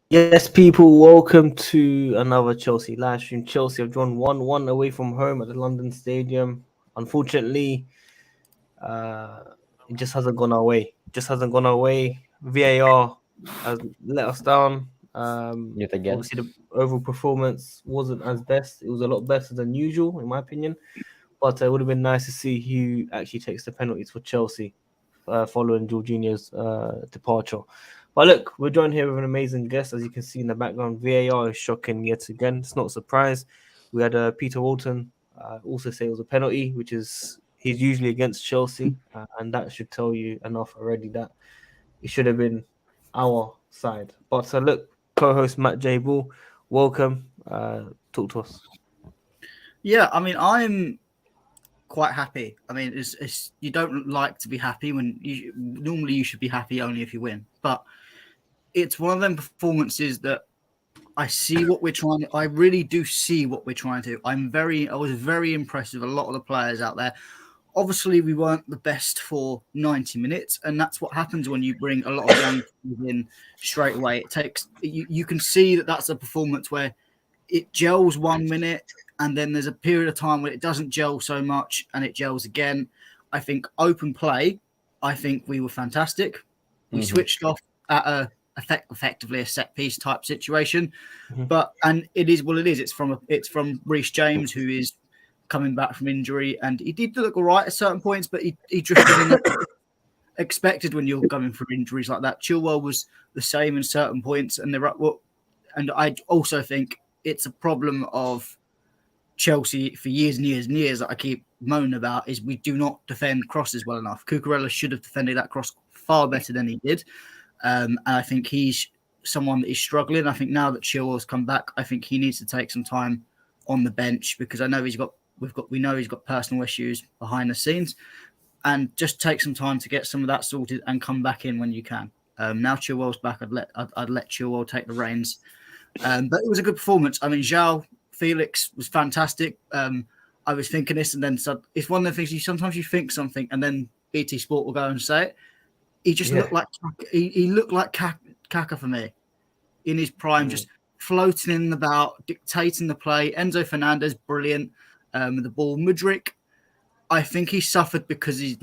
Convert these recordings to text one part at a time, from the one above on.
Yes, people, welcome to another Chelsea live stream. Chelsea have drawn 1-1 away from home at the London Stadium. Unfortunately, uh, it just hasn't gone our way. Just hasn't gone our way. VAR has let us down. Yet again. Obviously, the overall performance wasn't as best. It was a lot better than usual, in my opinion. But it would have been nice to see who actually takes the penalties for Chelsea following Jorginho's departure. But look, we're joined here with an amazing guest. As you can see in the background, VAR is shocking yet again. It's not a surprise. We had Peter Walton also say it was a penalty, which is he's usually against Chelsea, and that should tell you enough already that it should have been our side. But look, co-host Matt J. Bull, welcome. Talk to us. Yeah, I mean, I'm quite happy. I mean, it's you don't like to be happy when normally you should be happy only if you win, but it's one of them performances that I see what we're trying to. I really do see what we're trying to do. I was very impressed with a lot of the players out there. Obviously, we weren't the best for 90 minutes, and that's what happens when you bring a lot of young people in straight away. It takes you can see that that's a performance where it gels 1 minute, and then there's a period of time where it doesn't gel so much, and it gels again. I think open play. I think we were fantastic. We switched off at effectively a set piece type situation, and it is what it is. It's from Reece James, who is coming back from injury, and he did look all right at certain points, but he drifted in. Expected when you're going through injuries like that. Chilwell was the same in certain points, and and I also think it's a problem of Chelsea for years and years and years that I keep moaning about is we do not defend crosses well enough. Cucurella should have defended that cross far better than he did. And I think he's someone that is struggling. I think now that Chilwell's come back, I think he needs to take some time on the bench because I know we know he's got personal issues behind the scenes, and just take some time to get some of that sorted and come back in when you can. Now Chilwell's back, I'd let Chilwell take the reins. But it was a good performance. I mean, Joao Felix was fantastic. I was thinking this, and then it's one of the things sometimes you think something, and then BT Sport will go and say it. He just looked like he looked like Kaka for me in his prime, just floating in about, dictating the play. Enzo Fernandez, brilliant. The ball, Mudryk, I think he suffered because his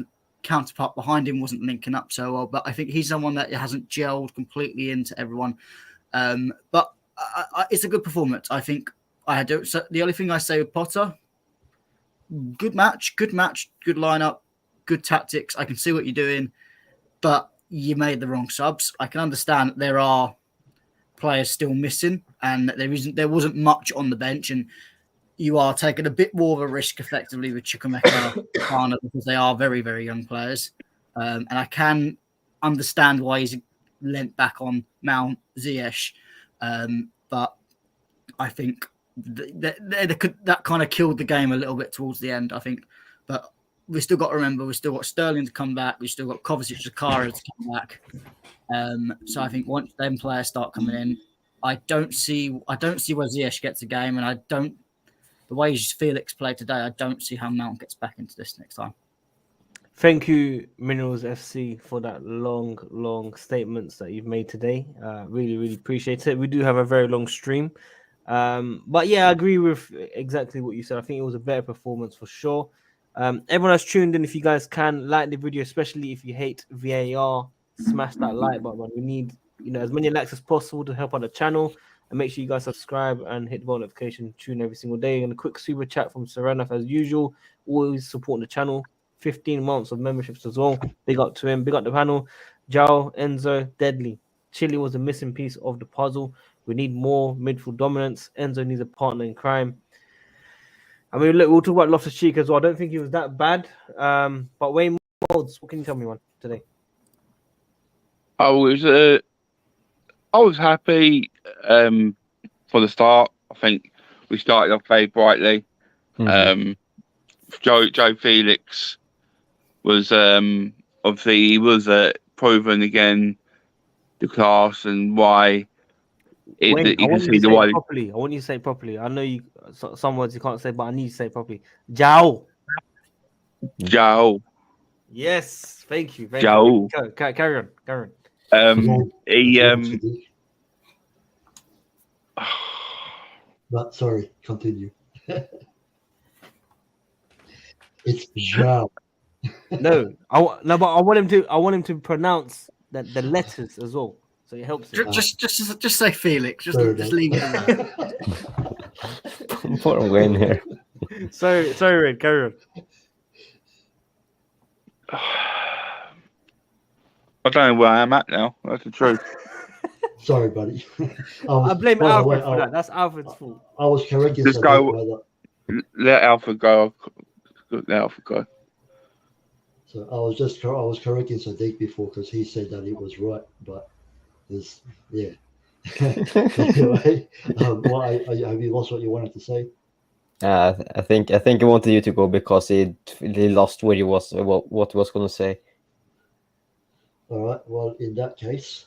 counterpart behind him wasn't linking up so well. But I think he's someone that hasn't gelled completely into everyone. But it's a good performance. I think the only thing I say with Potter, good match, good lineup, good tactics. I can see what you're doing, but you made the wrong subs. I can understand that there are players still missing and that there wasn't much on the bench, and you are taking a bit more of a risk effectively with Chukwuemeka because they are very, very young players. And I can understand why he's lent back on Mount Ziyech. But I think that kind of killed the game a little bit towards the end, I think. But we still got to remember, we still got Sterling to come back. We still got Kovacic, Zakara to come back. So I think once them players start coming in, I don't see where Ziyech gets a game, and the way Felix played today, I don't see how Mount gets back into this next time. Thank you, Minerals FC, for that long statements that you've made today. Really, really appreciate it. We do have a very long stream. But yeah, I agree with exactly what you said. I think it was a better performance for sure. Everyone that's tuned in, if you guys can like the video, especially if you hate VAR, smash that like button. We need as many likes as possible to help out the channel. And make sure you guys subscribe and hit the bell notification, tune every single day. And a quick super chat from Serenaf as usual, always supporting the channel. 15 months of memberships as well. Big up to him. Big up the panel. Joao, Enzo, deadly. Chile was a missing piece of the puzzle. We need more midfield dominance. Enzo needs a partner in crime. I mean, look, we'll talk about Loftus-Cheek as well. I don't think he was that bad. But Wayne Molds, what can you tell me, man, today? I was happy for the start. I think we started off very brightly. Joao Felix was obviously he was proven again the class and why. I want you to say it properly. I know some words you can't say, but I need you to say it properly. Joao. Yes, thank you. Carry on. But sorry, continue. It's Joao. No, but I want him to. I want him to pronounce the letters as well, so it helps him. Just say Felix. Just Fair leave it at that. Poor Wayne here. Sorry, Red. Carry on. I don't know where I am at now. That's the truth. Sorry, buddy. I blame by the Alfred way, for that. That's Alfred's fault. I was correcting Just Sadiq go- by the. Let Alpha go. Let Alpha go. So I was correcting Sadiq before because he said that it was right, but there's anyway, have you lost what you wanted to say? I think he wanted you to go because he lost where he was, what he was going to say. All right. Well, in that case,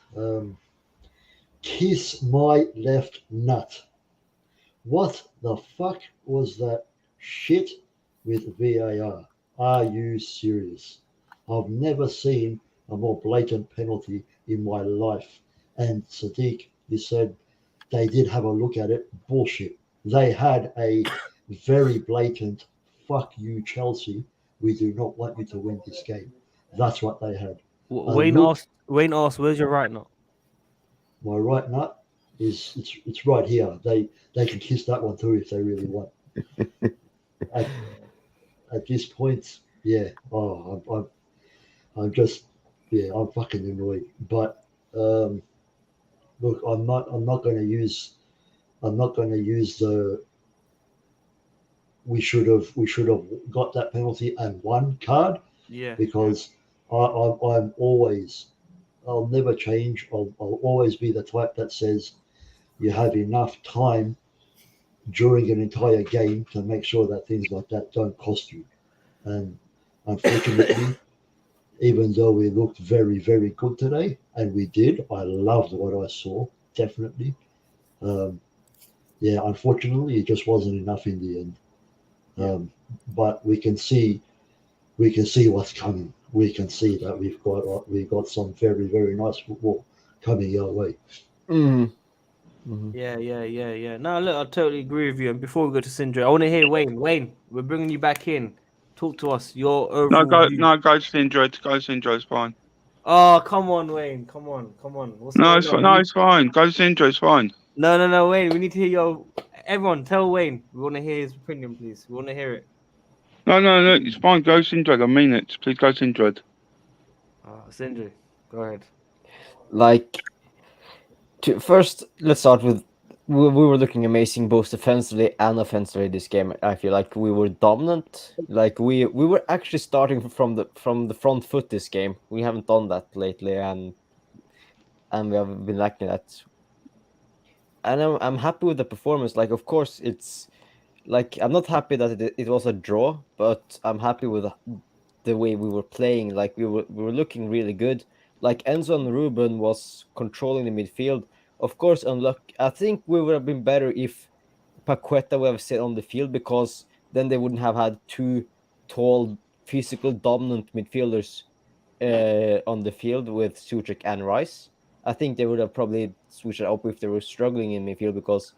kiss my left nut. What the fuck was that shit with VAR? Are you serious? I've never seen a more blatant penalty in my life. And Sadiq, you said they did have a look at it. Bullshit. They had a very blatant fuck you, Chelsea. We do not want you to win this game. That's what they had. Wayne asked, "Where's your right nut?" My right nut is it's right here. They can kiss that one too if they really want. At this point, yeah. Oh, I'm just I'm fucking annoyed. But look, I'm not going to use the we should have got that penalty and won card. Yeah. Because I'll never change. I'll always be the type that says you have enough time during an entire game to make sure that things like that don't cost you. And unfortunately, even though we looked very, very good today, and we did, I loved what I saw, definitely. Unfortunately, it just wasn't enough in the end. But we can see what's coming. We can see that we've got some very, very nice football coming our way. Mm-hmm. Yeah. No, look, I totally agree with you. And before we go to Sindri, I want to hear Wayne. Wayne, we're bringing you back in. Talk to us. Your overall view. Go to Indra. Go to Indra. It's fine. Oh, come on, Wayne. Come on. What's going on? It's fine. Go to Indra. It's fine. No, Wayne. We need to hear everyone. Tell Wayne. We want to hear his opinion, please. We want to hear it. No. It's fine. Go to Indra. I mean it. Please go to Indra. Sindri, go ahead. First, let's start with we were looking amazing both defensively and offensively this game. I feel like we were dominant. Like we were actually starting from the front foot this game. We haven't done that lately, and we have been lacking that. And I'm happy with the performance. Like, of course, it's like I'm not happy that it was a draw, but I'm happy with the way we were playing. Like we were looking really good. Like Enzo and Ruben was controlling the midfield. Of course, I think we would have been better if Paqueta would have stayed on the field, because then they wouldn't have had two tall, physical, dominant midfielders on the field with Suchek and Rice. I think they would have probably switched it up if they were struggling in midfield, because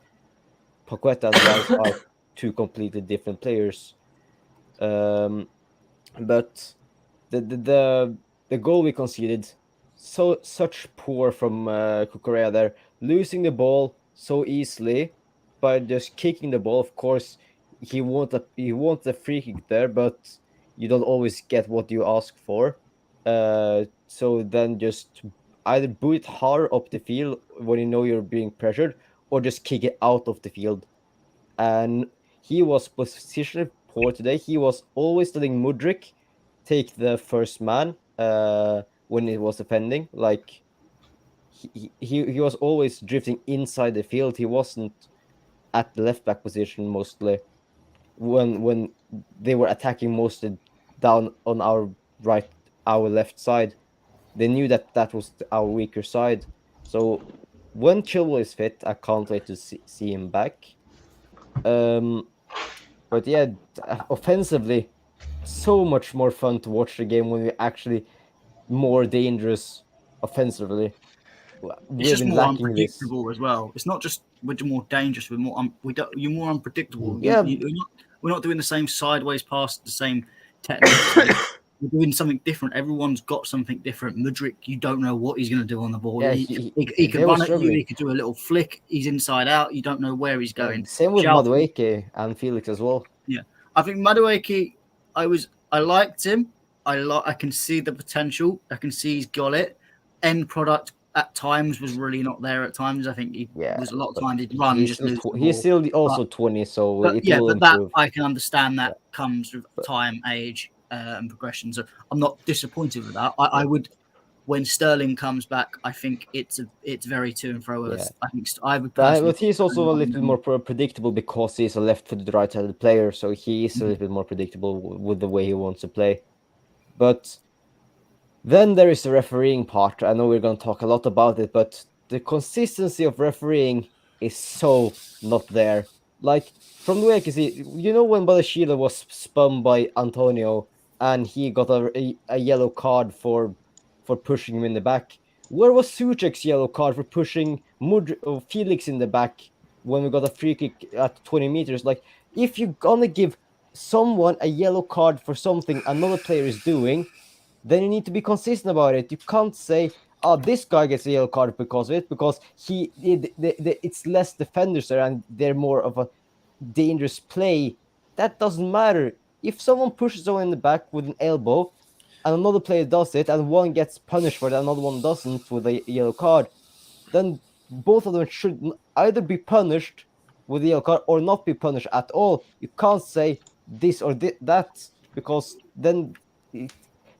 Paqueta and Rice are two completely different players. But the goal we conceded, such poor from Cucurella there, losing the ball so easily by just kicking the ball. Of course, he wants a free kick there, but you don't always get what you ask for. So then just either boot it hard up the field when you know you're being pressured, or just kick it out of the field. And he was positionally poor today. He was always letting Mudryk take the first man when it was defending. Like he was always drifting inside the field. He wasn't at the left back position mostly when they were attacking mostly down on our left side. They knew that was our weaker side. So when Chilwell is fit, I can't wait to see him back. But yeah, offensively, so much more fun to watch the game when we're actually more dangerous offensively. It's just more unpredictable as well. It's not just more dangerous. You're more unpredictable. Yeah. We're not doing the same sideways pass, the same techniques. We're doing something different. Everyone's got something different. Mudryk, you don't know what he's going to do on the ball. Yeah, he they could were run at you. struggling. He could do a little flick. He's inside out. You don't know where he's going. Same with Joao- Madueke and Felix as well. I think Madueke, I liked him. I can see the potential. I can see he's got it. End product at times was really not there. At times, I think he was a lot of times he'd run. He's still also 20, so it will but that improve. I can understand that comes with time, age, and progression. So I'm not disappointed with that. I would, when Sterling comes back, I think it's very to and fro. Yeah. I think I would. But he's also a little bit more predictable because he's a left-footed, right-handed player, so he is a little bit more predictable with the way he wants to play. But then there is the refereeing part. I know we're going to talk a lot about it, but the consistency of refereeing is so not there. Like, from the way I can see, when Badashila was spun by Antonio and he got a yellow card for pushing him in the back, where was Suchek's yellow card for pushing Felix in the back when we got a free kick at 20 meters? Like, if you're going to give someone a yellow card for something another player is doing, then you need to be consistent about it. You can't say, this guy gets a yellow card because of it, because it's less defenders there and they're more of a dangerous play. That doesn't matter. If someone pushes someone in the back with an elbow and another player does it and one gets punished for it, another one doesn't with a yellow card, then both of them should either be punished with a yellow card or not be punished at all. You can't say this or that, because then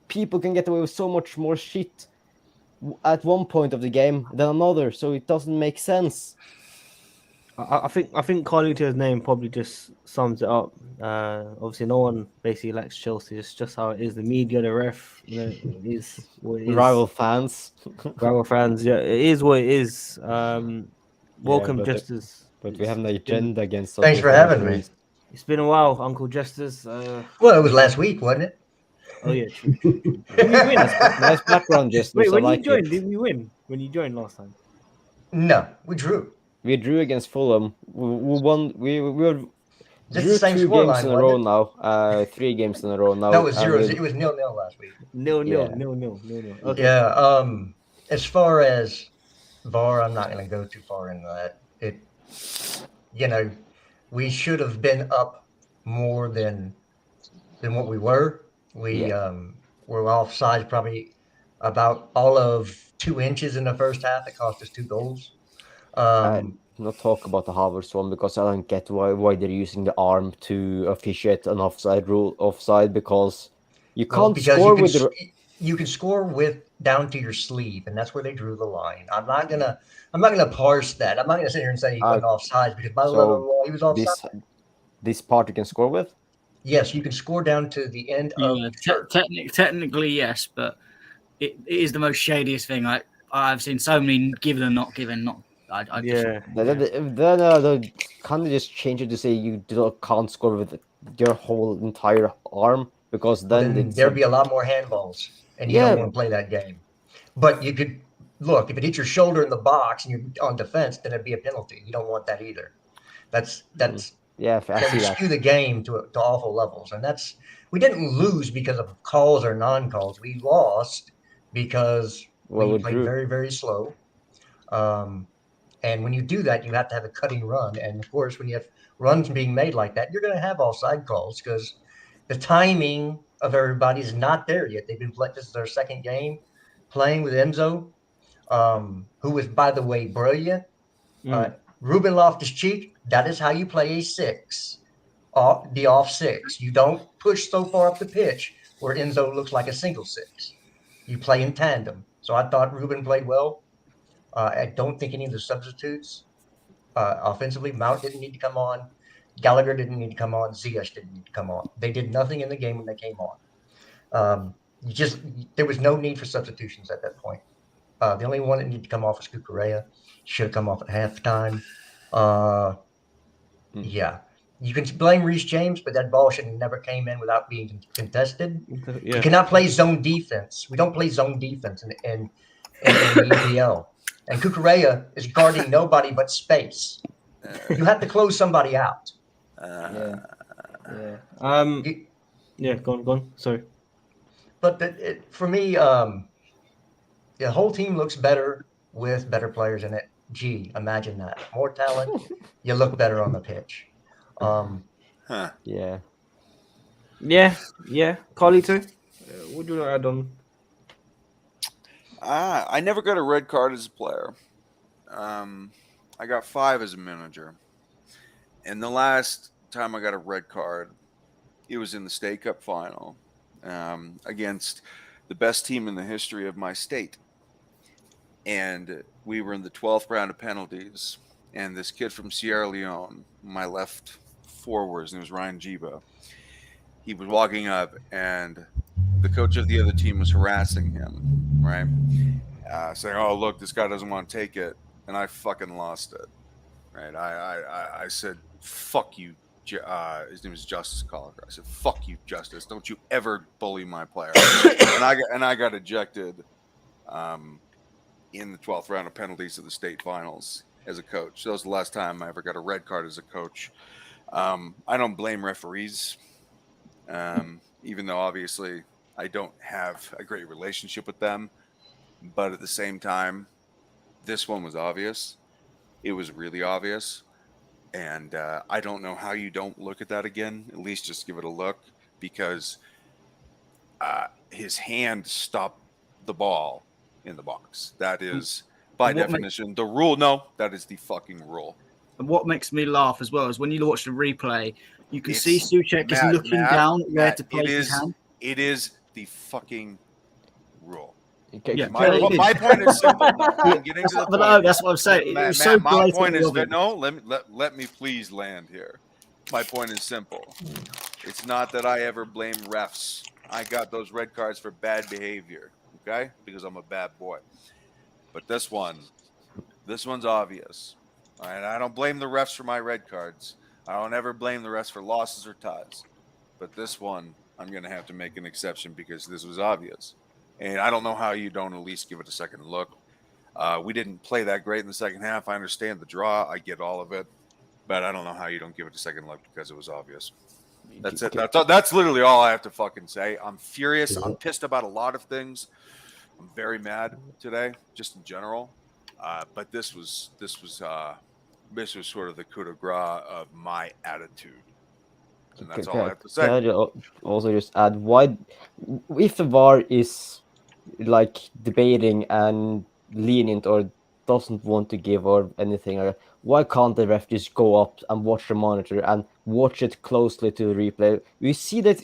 people can get away with so much more shit at one point of the game than another, so it doesn't make sense. I think Carlito's name probably just sums it up. Obviously, no one basically likes Chelsea. It's just how it is. The media, the ref, it is what it is. Rival fans. Rival fans, yeah, it is what it is. Welcome, Jesters. But we have an agenda against. Thanks for having me. It's been a while, Uncle Jesters. Well, it was last week, wasn't it? Oh yeah, true. Did we win? Nice background, Jesters. Wait, when you joined, did we win? When you joined last time? No, we drew. We drew against Fulham. We won. We were Just drew the same 2 scoreline, games in a wasn't row it? now. 3 games in a row now. No, it was 0. It was 0-0 last week. No. Okay. Yeah. As far as VAR, I'm not going to go too far into that. We should have been up more than what we were. We were offside probably about all of 2 inches in the first half. It cost us 2 goals. Not talk about the Havertz one, because I don't get why they're using the arm to officiate an offside, because you can't score with you can score with down to your sleeve, and that's where they drew the line. I'm not gonna parse that. I'm not gonna sit here and say he wasn't offside, because by the law he was offside. This part you can score with? Yes, you can score down to the end of technically yes, but it is the most shadiest thing. I've seen so many given and not given. Then can't they just change it to say you can't score with your whole entire arm, because then there'd be a lot more handballs, and you don't want to play that game. But you could look, if it hits your shoulder in the box and you're on defense, then it'd be a penalty. You don't want that either. That's skew the game to awful levels, and we didn't lose because of calls or non-calls. We lost because we played very, very slow. And when you do that, you have to have a cutting run. And of course, when you have runs being made like that, you're going to have offside calls, because the timing of everybody is not there yet. They've been playing. This is their second game playing with Enzo, who was, by the way, brilliant. Ruben Loftus-Cheek, that is how you play a 6, the off 6. You don't push so far up the pitch where Enzo looks like a single 6. You play in tandem. So I thought Ruben played well. I don't think any of the substitutes offensively, Mount didn't need to come on. Gallagher didn't need to come on. Ziyech didn't need to come on. They did nothing in the game when they came on. There was no need for substitutions at that point. The only one that needed to come off was Cucurella. He should have come off at halftime. Yeah. You can blame Reece James, but that ball should have never came in without being contested. Yeah. You cannot play zone defense. We don't play zone defense in the EPL. and Cucurella is guarding nobody but space. You have to close somebody out. Yeah. Yeah. Go on. Sorry. But for me, the whole team looks better with better players in it. Gee, imagine that. More talent, you look better on the pitch. Huh. Yeah. Yeah. Carlito, what do you want to add on? I never got a red card as a player. I got 5 as a manager. And the last time I got a red card, it was in the State Cup final against the best team in the history of my state. And we were in the 12th round of penalties. And this kid from Sierra Leone, my left forward, his name was Ryan Jiba, he was walking up and the coach of the other team was harassing him, right? Saying, "Oh, look, this guy doesn't want to take it," and I fucking lost it, right? I said, "Fuck you." His name is Justice Collier. I said, "Fuck you, Justice! Don't you ever bully my player." and I got ejected in the 12th round of penalties of the state finals as a coach. That was the last time I ever got a red card as a coach. I don't blame referees, even though obviously I don't have a great relationship with them. But at the same time, this one was obvious. It was really obvious. And I don't know how you don't look at that again. At least just give it a look, because his hand stopped the ball in the box. That is, by definition, the rule. No, that is the fucking rule. And what makes me laugh as well is when you watch the replay, you can see Souček is looking Matt, down where to place his hand. It is the fucking rule. Okay. Yeah. My point is simple. I'm getting to the point. No, that's what I'm saying. Matt, So my point is that let me please land here. My point is simple. It's not that I ever blame refs. I got those red cards for bad behavior, okay? Because I'm a bad boy. But this one's obvious. All right? I don't blame the refs for my red cards. I don't ever blame the refs for losses or ties. But this one, I'm going to have to make an exception because this was obvious. And I don't know how you don't at least give it a second look. We didn't play that great in the second half. I understand the draw. I get all of it. But I don't know how you don't give it a second look because it was obvious. That's it. That's literally all I have to fucking say. I'm furious. I'm pissed about a lot of things. I'm very mad today, just in general. But this was sort of the coup de grace of my attitude. And that's all I have to say. Can I also just add, why, if the VAR is like debating and lenient or doesn't want to give or anything, why can't the ref just go up and watch the monitor and watch it closely to the replay? We see that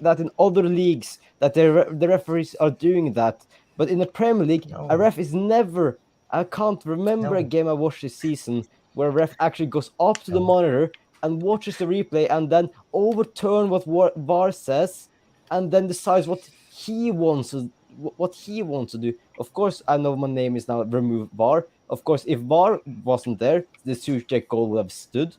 that in other leagues that the referees are doing that, but in the Premier League, a ref is never. I can't remember a game I watched this season where a ref actually goes up to the monitor and watches the replay and then overturn what VAR says and then decides what he wants to do. Of course, I know my name is now remove VAR. Of course, if VAR wasn't there, the Souček goal would have stood.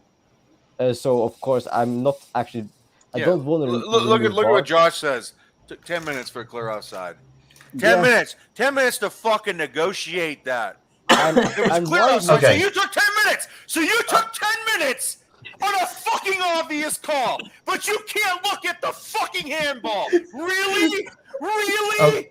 So of course, I'm not actually. I don't want to look at what Josh says. 10 minutes for a clear offside. 10 minutes. 10 minutes to fucking negotiate that. It was clear offside. Okay. So you took 10 minutes. So you took 10 minutes on a fucking obvious call, but you can't look at the fucking handball. Really? Really?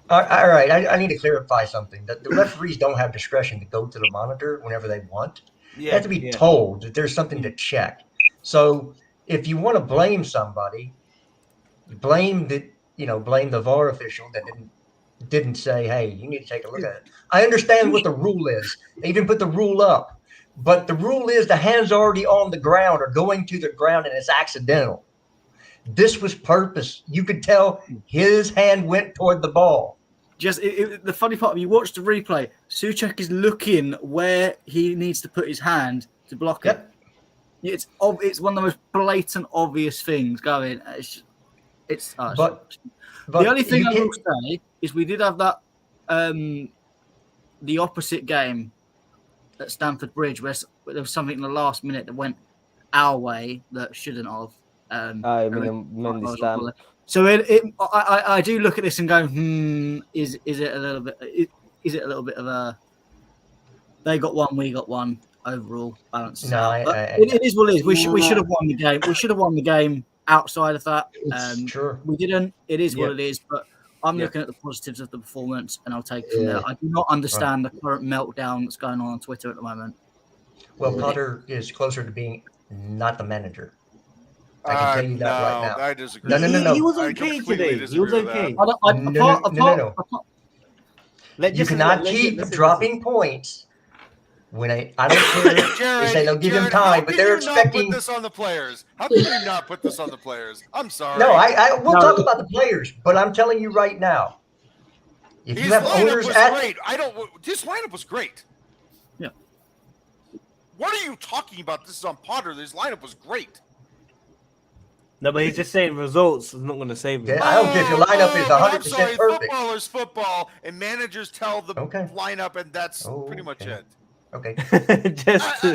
All right. I need to clarify something. That the referees don't have discretion to go to the monitor whenever they want. They have to be told that there's something to check. So if you want to blame somebody, blame the VAR official that didn't say, "Hey, you need to take a look at it." I understand what the rule is. They even put the rule up. But the rule is the hand's already on the ground or going to the ground and it's accidental. This was purpose. You could tell his hand went toward the ball. Just the funny part, you watch the replay, Souček is looking where he needs to put his hand to block it. It's one of the most blatant, obvious things going. But the only thing I will say is we did have that the opposite game at Stamford Bridge where there was something in the last minute that went our way that shouldn't have. So I do look at this and go, is it a little bit? is it a little bit of a they got one, we got one overall balance? No, it is what it is. We should have won the game. We should have won the game outside of that. Sure. We didn't. It is what it is. But I'm Yeah. looking at the positives of the performance, and I'll take it from there. I do not understand the current meltdown that's going on Twitter at the moment. Well, Potter is closer to being not the manager. I can tell you that right now. I disagree. No. He was I okay completely today. He disagree was with okay. that. No. You Listen, cannot listen, keep listen. dropping points when I don't care. They say they'll give him Jared, time, how but can they're you not expecting. put this on the players? How can you not put this on the players? I'm sorry. No, we'll talk about the players, but I'm telling you right now, if His you have lineup owners was at great. This lineup was great. Yeah. What are you talking about? This is on Potter. This lineup was great. No, but he's just saying results is not going to save him. Yeah, I don't care if your lineup is but I'm 100% sorry, perfect. Football is football, and managers tell the Okay. lineup, and that's pretty much Okay. it. Okay.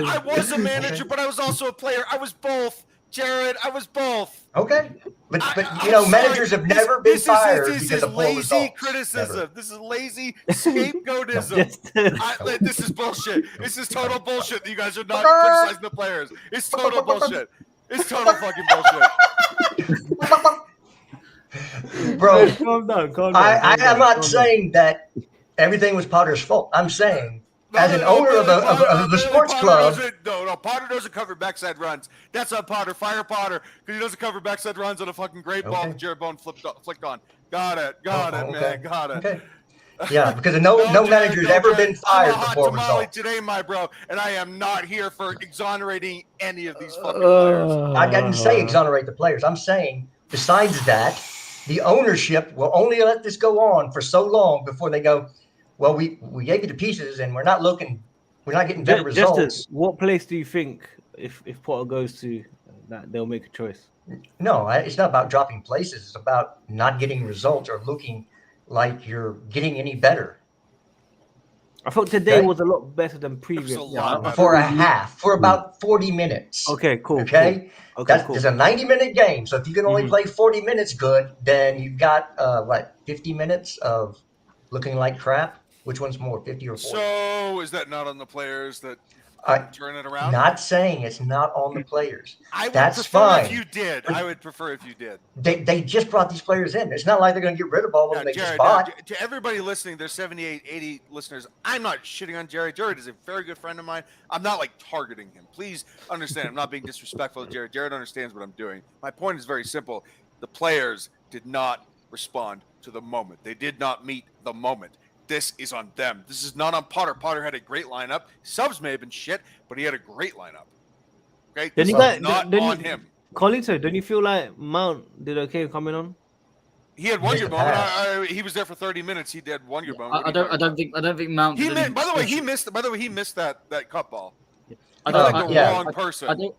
I was a manager, but I was also a player. I was both. Jared, I was both. Okay. But I'm sorry. managers have never been fired This because is of poor lazy results. criticism. Never. This is lazy scapegoatism. This is bullshit. This is total bullshit. You guys are not criticizing the players. It's total bullshit. It's total fucking bullshit. Bro, calm down. I'm not saying that everything was Potter's fault. I'm saying as an owner of the sports club. No, Potter doesn't cover backside runs. That's on Potter. Fire Potter because he doesn't cover backside runs on a fucking great ball that Jared Bone flicked on. Got it, man. Got it. Okay. Yeah, because no manager's ever been fired for poor results. Today, my bro, and I am not here for exonerating any of these fucking players. I didn't say exonerate the players. I'm saying besides that, the ownership will only let this go on for so long before they go, well, we gave you the pieces and we're not getting better results. Justice, what place do you think if Potter goes to that they'll make a choice? No, it's not about dropping places. It's about not getting results or looking like you're getting any better. I thought today was a lot better than previous. For a half, for about 40 minutes. Okay, cool. Okay? Cool. It's a 90-minute game. So if you can only play 40 minutes good, then you've got, 50 minutes of looking like crap? Which one's more, 50 or 40? So is that not on the players that turn it around? Not saying it's not on the players. That's prefer fine. If you did. I would prefer if you did. They just brought these players in. It's not like they're going to get rid of all of them they just Jared, bought. to everybody listening, there's 78, 80 listeners. I'm not shitting on Jared. Jared is a very good friend of mine. I'm not like targeting him. Please understand. I'm not being disrespectful to Jared. Jared understands what I'm doing. My point is very simple. The players did not respond to the moment. They did not meet the moment. This is on them. This is not on Potter. Potter had a great lineup. Subs may have been shit, but he had a great lineup. Okay, this is not on him. Collington, don't you feel like Mount did okay coming on? He had one year moment. He was there for 30 minutes. He did 1 year moment. I don't think Mount. He missed. By the way, he missed that cut ball. I don't like the wrong person. I don't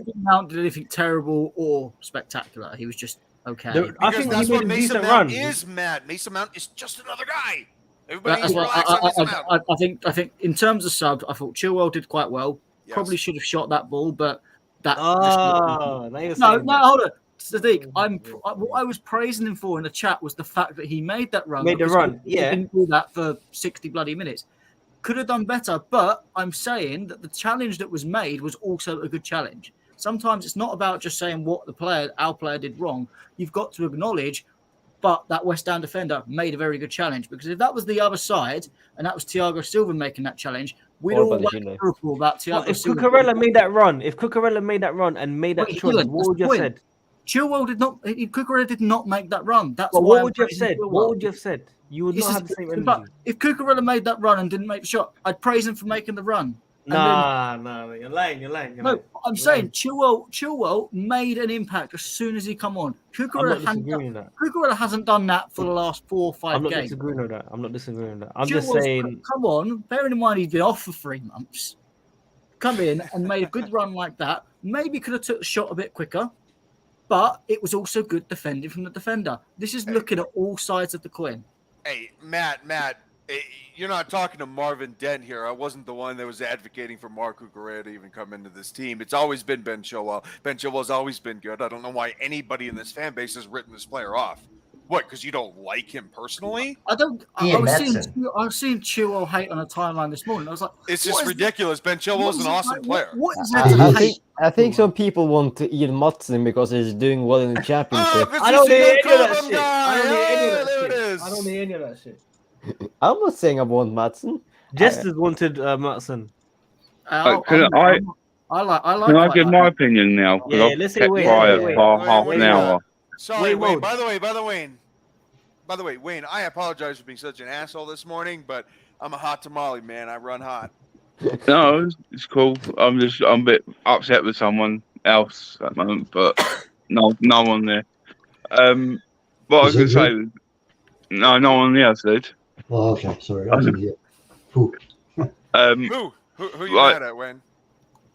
think Mount did anything terrible or spectacular. He was just okay. I think that's he what made a Mason decent Mount run. is, Matt. Mason Mount is just another guy. Everybody That's relax on Mason Mount. I think in terms of subs, I thought Chilwell did quite well. Yes. Probably should have shot that ball, but that. No, hold on. Sadiq, what I was praising him for in the chat was the fact that he made that run. He didn't do that for 60 bloody minutes. Could have done better, but I'm saying that the challenge that was made was also a good challenge. Sometimes it's not about just saying what our player did wrong. You've got to acknowledge, but that West Ham defender made a very good challenge. Because if that was the other side, and that was Thiago Silva making that challenge, we'd all wait about Thiago Silva. If Cucurella made that run, and made that choice, what would you have said? Chilwell did not. Cucurella did not make that run. That's what would you have said? What would you have said? You would not have the same energy. But if Cucurella made that run and didn't make the shot, I'd praise him for making the run. Nah, you're lying. No, I'm saying Chilwell made an impact as soon as he come on. Cucurella hasn't done that for the last 4 or 5 games. I'm not disagreeing with that. I'm just saying. Come on, bearing in mind he's been off for 3 months. Come in and made a good run like that. Maybe could have took the shot a bit quicker, but it was also good defending from the defender. This is looking at all sides of the coin. Hey, Matt, you're not talking to Marvin Dent here. I wasn't the one that was advocating for Marc Cucurella to even come into this team. It's always been Ben Chilwell. Ben Chilwell's always been good. I don't know why anybody in this fan base has written this player off. What? Because you don't like him personally? I don't. I Ian was seeing. Madsen. I was seeing Chilwell hate on a timeline this morning. I was like, It's what just is- ridiculous. Ben Chilwell what is is an it awesome like- player. What is I- there I to think- hate? I think some people want to Ian Madsen because he's doing well in the Oh, championship. because I don't he's need a any of young that Cobham shit. guy. I don't need any of Hey, that there it shit. is. I don't need any of that shit. I'm not saying I want Madsen. Jesters wanted Matson. I like. Can I Can I give my opinion now? Because Yeah, I've let's say kept wait, quiet wait, for wait, half wait, an wait. hour. Sorry, Wayne Wayne. Mode. By the way, Wayne, I apologize for being such an asshole this morning, but I'm a hot tamale, man. I run hot. No, it's cool. I'm a bit upset with someone else at the moment, but no one there. What I was Is gonna it say was, no one there said. Oh, okay. Sorry, I didn't hear. Who? Who you Right. mad at, Wayne?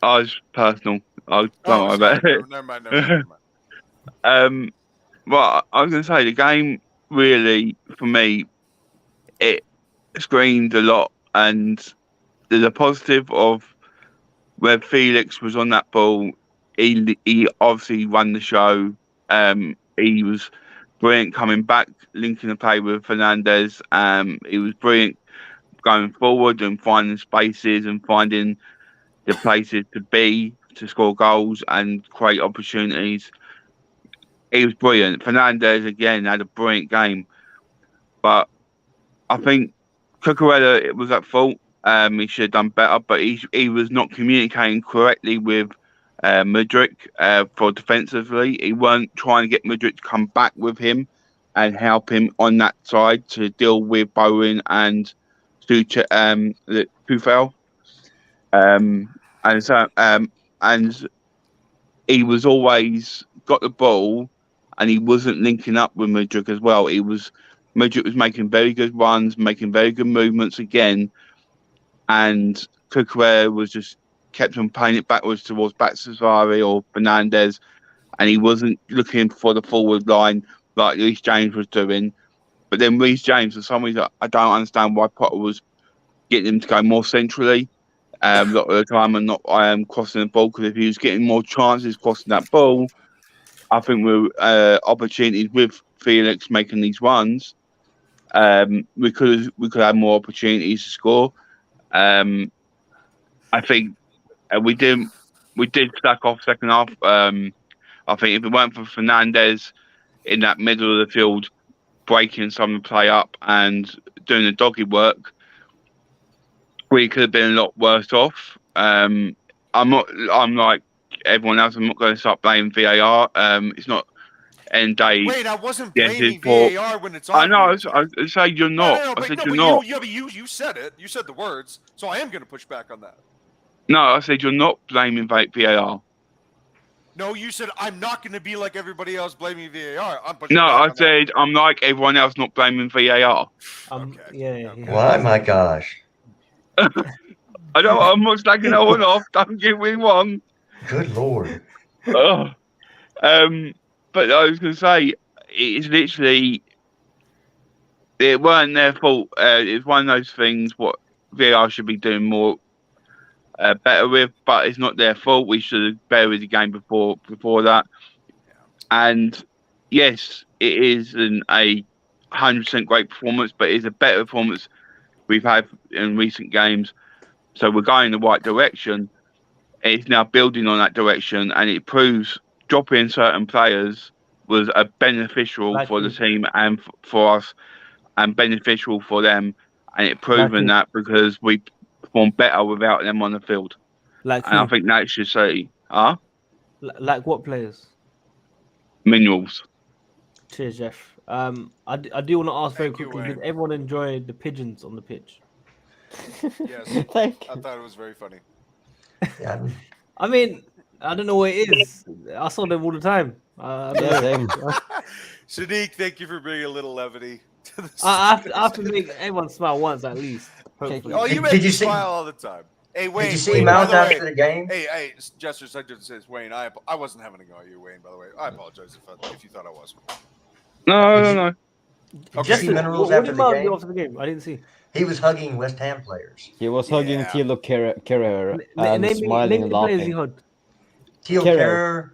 I was personal. I don't worry sorry. about it. Never mind. Well, I was gonna say the game really for me, it screamed a lot, and there's a positive of where Felix was on that ball. He obviously won the show. He was brilliant coming back, linking the play with Fernandez. He was brilliant going forward and finding spaces and finding the places to be to score goals and create opportunities. He was brilliant. Fernandez again had a brilliant game, but I think Cucurella was at fault. He should have done better, but he was not communicating correctly with Mudryk for defensively. He weren't trying to get Mudryk to come back with him and help him on that side to deal with Bowen and Pufel. And he was always got the ball, and he wasn't linking up with Mudryk as well. Mudryk was making very good runs, making very good movements again, and Cucurella was just kept on playing it backwards towards Batshuayi or Fernandez, and he wasn't looking for the forward line like Reece James was doing. But then Reece James, for some reason, I don't understand why Potter was getting him to go more centrally a lot of the time and not crossing the ball, because if he was getting more chances crossing that ball, I think we're opportunities with Felix making these runs. We could have more opportunities to score. I think we did slack off second half. I think if it weren't for Fernandez in that middle of the field breaking some of the play up and doing the doggy work, we could have been a lot worse off. I'm like everyone else. I'm not going to start blaming VAR. It's not end day. Wait, I wasn't Yes, blaming it's for- VAR when it's I obvious. know. I say you're not. I said you're not. You said it. You said the words. So I am going to push back on that. No, I said you're not blaming VAR. No, you said I'm not going to be like everybody else blaming VAR. I'm pushing No, back I on that. said I'm like everyone else, not blaming VAR. Okay. Yeah. Why, my gosh. I'm not slagging no one off. Don't get me wrong. Good Lord. But I was going to say, it's literally, it weren't their fault. It's one of those things what VAR should be doing more better with, but it's not their fault. We should have buried the game before that. And yes, it is a 100% great performance, but it's a better performance we've had in recent games. So we're going in the right direction. It's now building on that direction, and it proves dropping certain players was a beneficial for the team and for us, and beneficial for them. And it proven that because we performed better without them on the field. Like and I think that should say, like what players? Minerals. Cheers, Jeff. I do want to ask very Thank you, quickly: Wayne. did everyone enjoy the pigeons on the pitch? Yes. Thank I you. thought it was very funny. Yeah, I mean, I don't know what it is. I saw them all the time. Yeah, same. Sadiq, thank you for bringing a little levity to this. I have to make everyone smile once at least. Hopefully. Oh, you Did make you me see- smile all the time. Hey, Wayne. Did you see Wayne, by Mount the way- after the game? Hey, Jester Sector says, Wayne, I wasn't having a go at you, Wayne, by the way. I apologize if you thought I was. No. Did you see Minerals what after did the Mark do game? after the game? I didn't see. He was hugging West Ham players. He was hugging Yeah. Thilo Kehrer Name and smiling and the players he laughing. hugged. Teal Kerr. Kerr.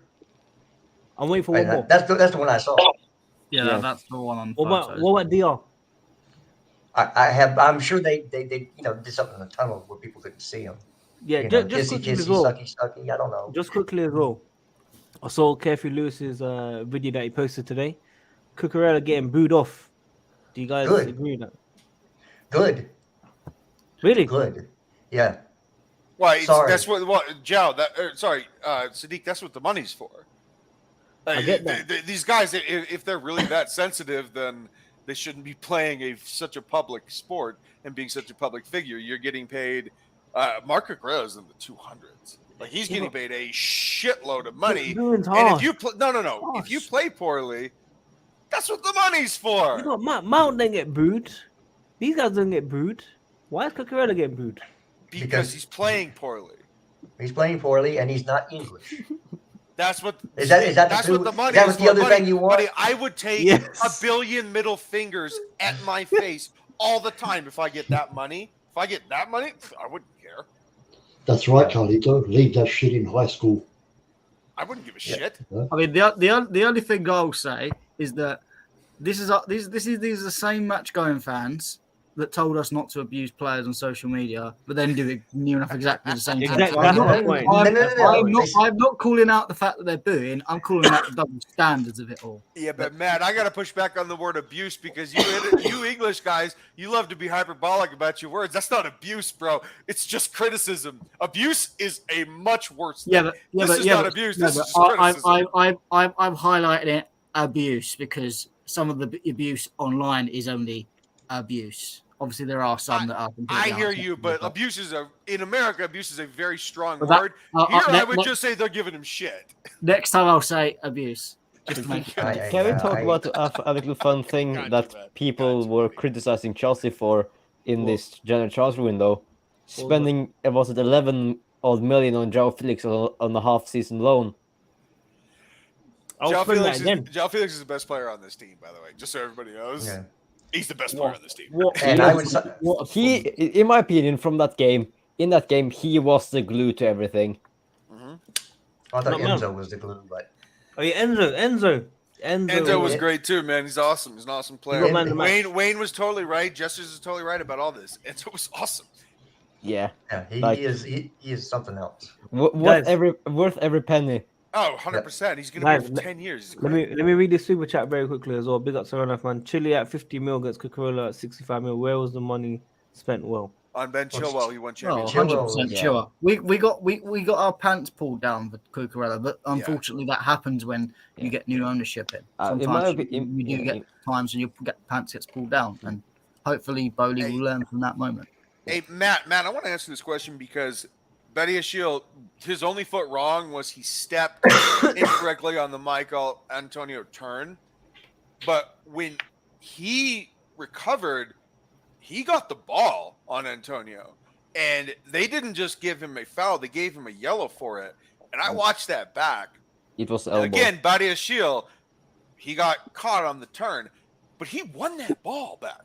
I'm waiting for one more. That's the one I saw. Yeah. That's the one on What photos. about DR? I'm sure they did something in the tunnel where people couldn't see him. Yeah, Just just kissy, quickly as kissy, well. sucky. I don't know. Just quickly as well. I saw Kefi Lewis's video that he posted today. Cucurella getting booed off. Do you guys Good. agree with that? Good. Really? Good. Yeah. Why? Sorry. That's what Joe. Sadiq. That's what the money's for. I get that. These guys, if they're really that sensitive, then they shouldn't be playing such a public sport and being such a public figure. You're getting paid. Mark Cucurella's in the 200s. Like he's getting paid a shitload of money. Doing's And harsh. if you if you play poorly, that's what the money's for. You got Mount don't get booed. These guys don't get booed. Why is Cucurella getting booed? Because he's playing poorly. He's playing poorly and he's not English. That's what Is that that's the what the two- money is that is what the for. other thing you want? Buddy, I would take Yes. a billion middle fingers at my face all the time if I get that money. If I get that money, I wouldn't care. That's right, Carlito. Leave that shit in high school. I wouldn't give a shit. I mean, the only thing I'll say is that these are the same match-going fans that told us not to abuse players on social media, but then do it near enough exactly the same thing. Exactly, I'm that's not- my point. I'm not calling out the fact that they're booing. I'm calling out the double standards of it all. Yeah, but Matt, I got to push back on the word abuse because you English guys, you love to be hyperbolic about your words. That's not abuse, bro. It's just criticism. Abuse is a much worse thing. This is not abuse. This is just criticism. I'm highlighting it abuse because some of the abuse online is only abuse. Obviously, there are some that are. I hear you, but abuse is in America. Abuse is a very strong But that- word. Here, I would just say they're giving him shit. Next time I'll say abuse. Just to make sure. Can we talk about a little fun thing Gotcha, that man. people Gotcha. were criticizing Chelsea for in What? this January transfer window? Spending, was it 11 odd million on Joao Felix on a half-season loan? I'll Joao spend Felix, that again. Joao Felix is the best player on this team, by the way, just so everybody knows. Yeah. He's the best player on this team. And I would He, in my opinion, from that game, he was the glue to everything. I thought Not Mount. Enzo was the glue, but Oh yeah, Enzo was great too, man. He's awesome. He's an awesome player. got man of the match. Wayne was totally right. Jesters is totally right about all this. Enzo was awesome. Yeah, yeah, he Like- is something else. worth Guys. every penny. Oh, 100%. He's going to be Guys, here for 10 years. He's Let great. me read this super chat very quickly as well. Big up to Enough man. Chile at 50 mil against Cucurella at 65 mil. Where was the money spent? Well, On Ben Chilwell, he won Oh, championship. 100% Yeah. sure. We got our pants pulled down for Cucurella, but unfortunately that happens when you get new ownership in. In my Sometimes opi- you do get times when your pants gets pulled down, and hopefully Bowley will learn from that moment. Hey, Matt, I want to answer this question because Betty Ashiel, his only foot wrong was he stepped incorrectly on the Michael Antonio turn. But when he recovered, he got the ball on Antonio. And they didn't just give him a foul, they gave him a yellow for it. And I watched that back. It was And elbow. again, Betty Ashiel, he got caught on the turn, but he won that ball back.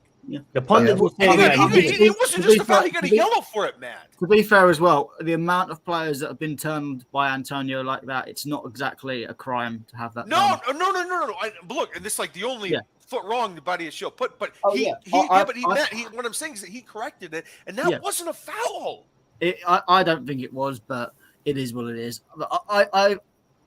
the pundits Yeah. were saying that It wasn't just a foul, he got a yellow for it, Matt. To be fair as well, the amount of players that have been turned by Antonio like that, it's not exactly a crime to have that. No. done. But look, and this is like the only Yeah. foot wrong the body is show put, but Oh, he, yeah. he, I- yeah, but he, I- Matt, he, what I'm saying is that he corrected it, and that Yeah. wasn't a foul. I don't think it was, but it is what it is.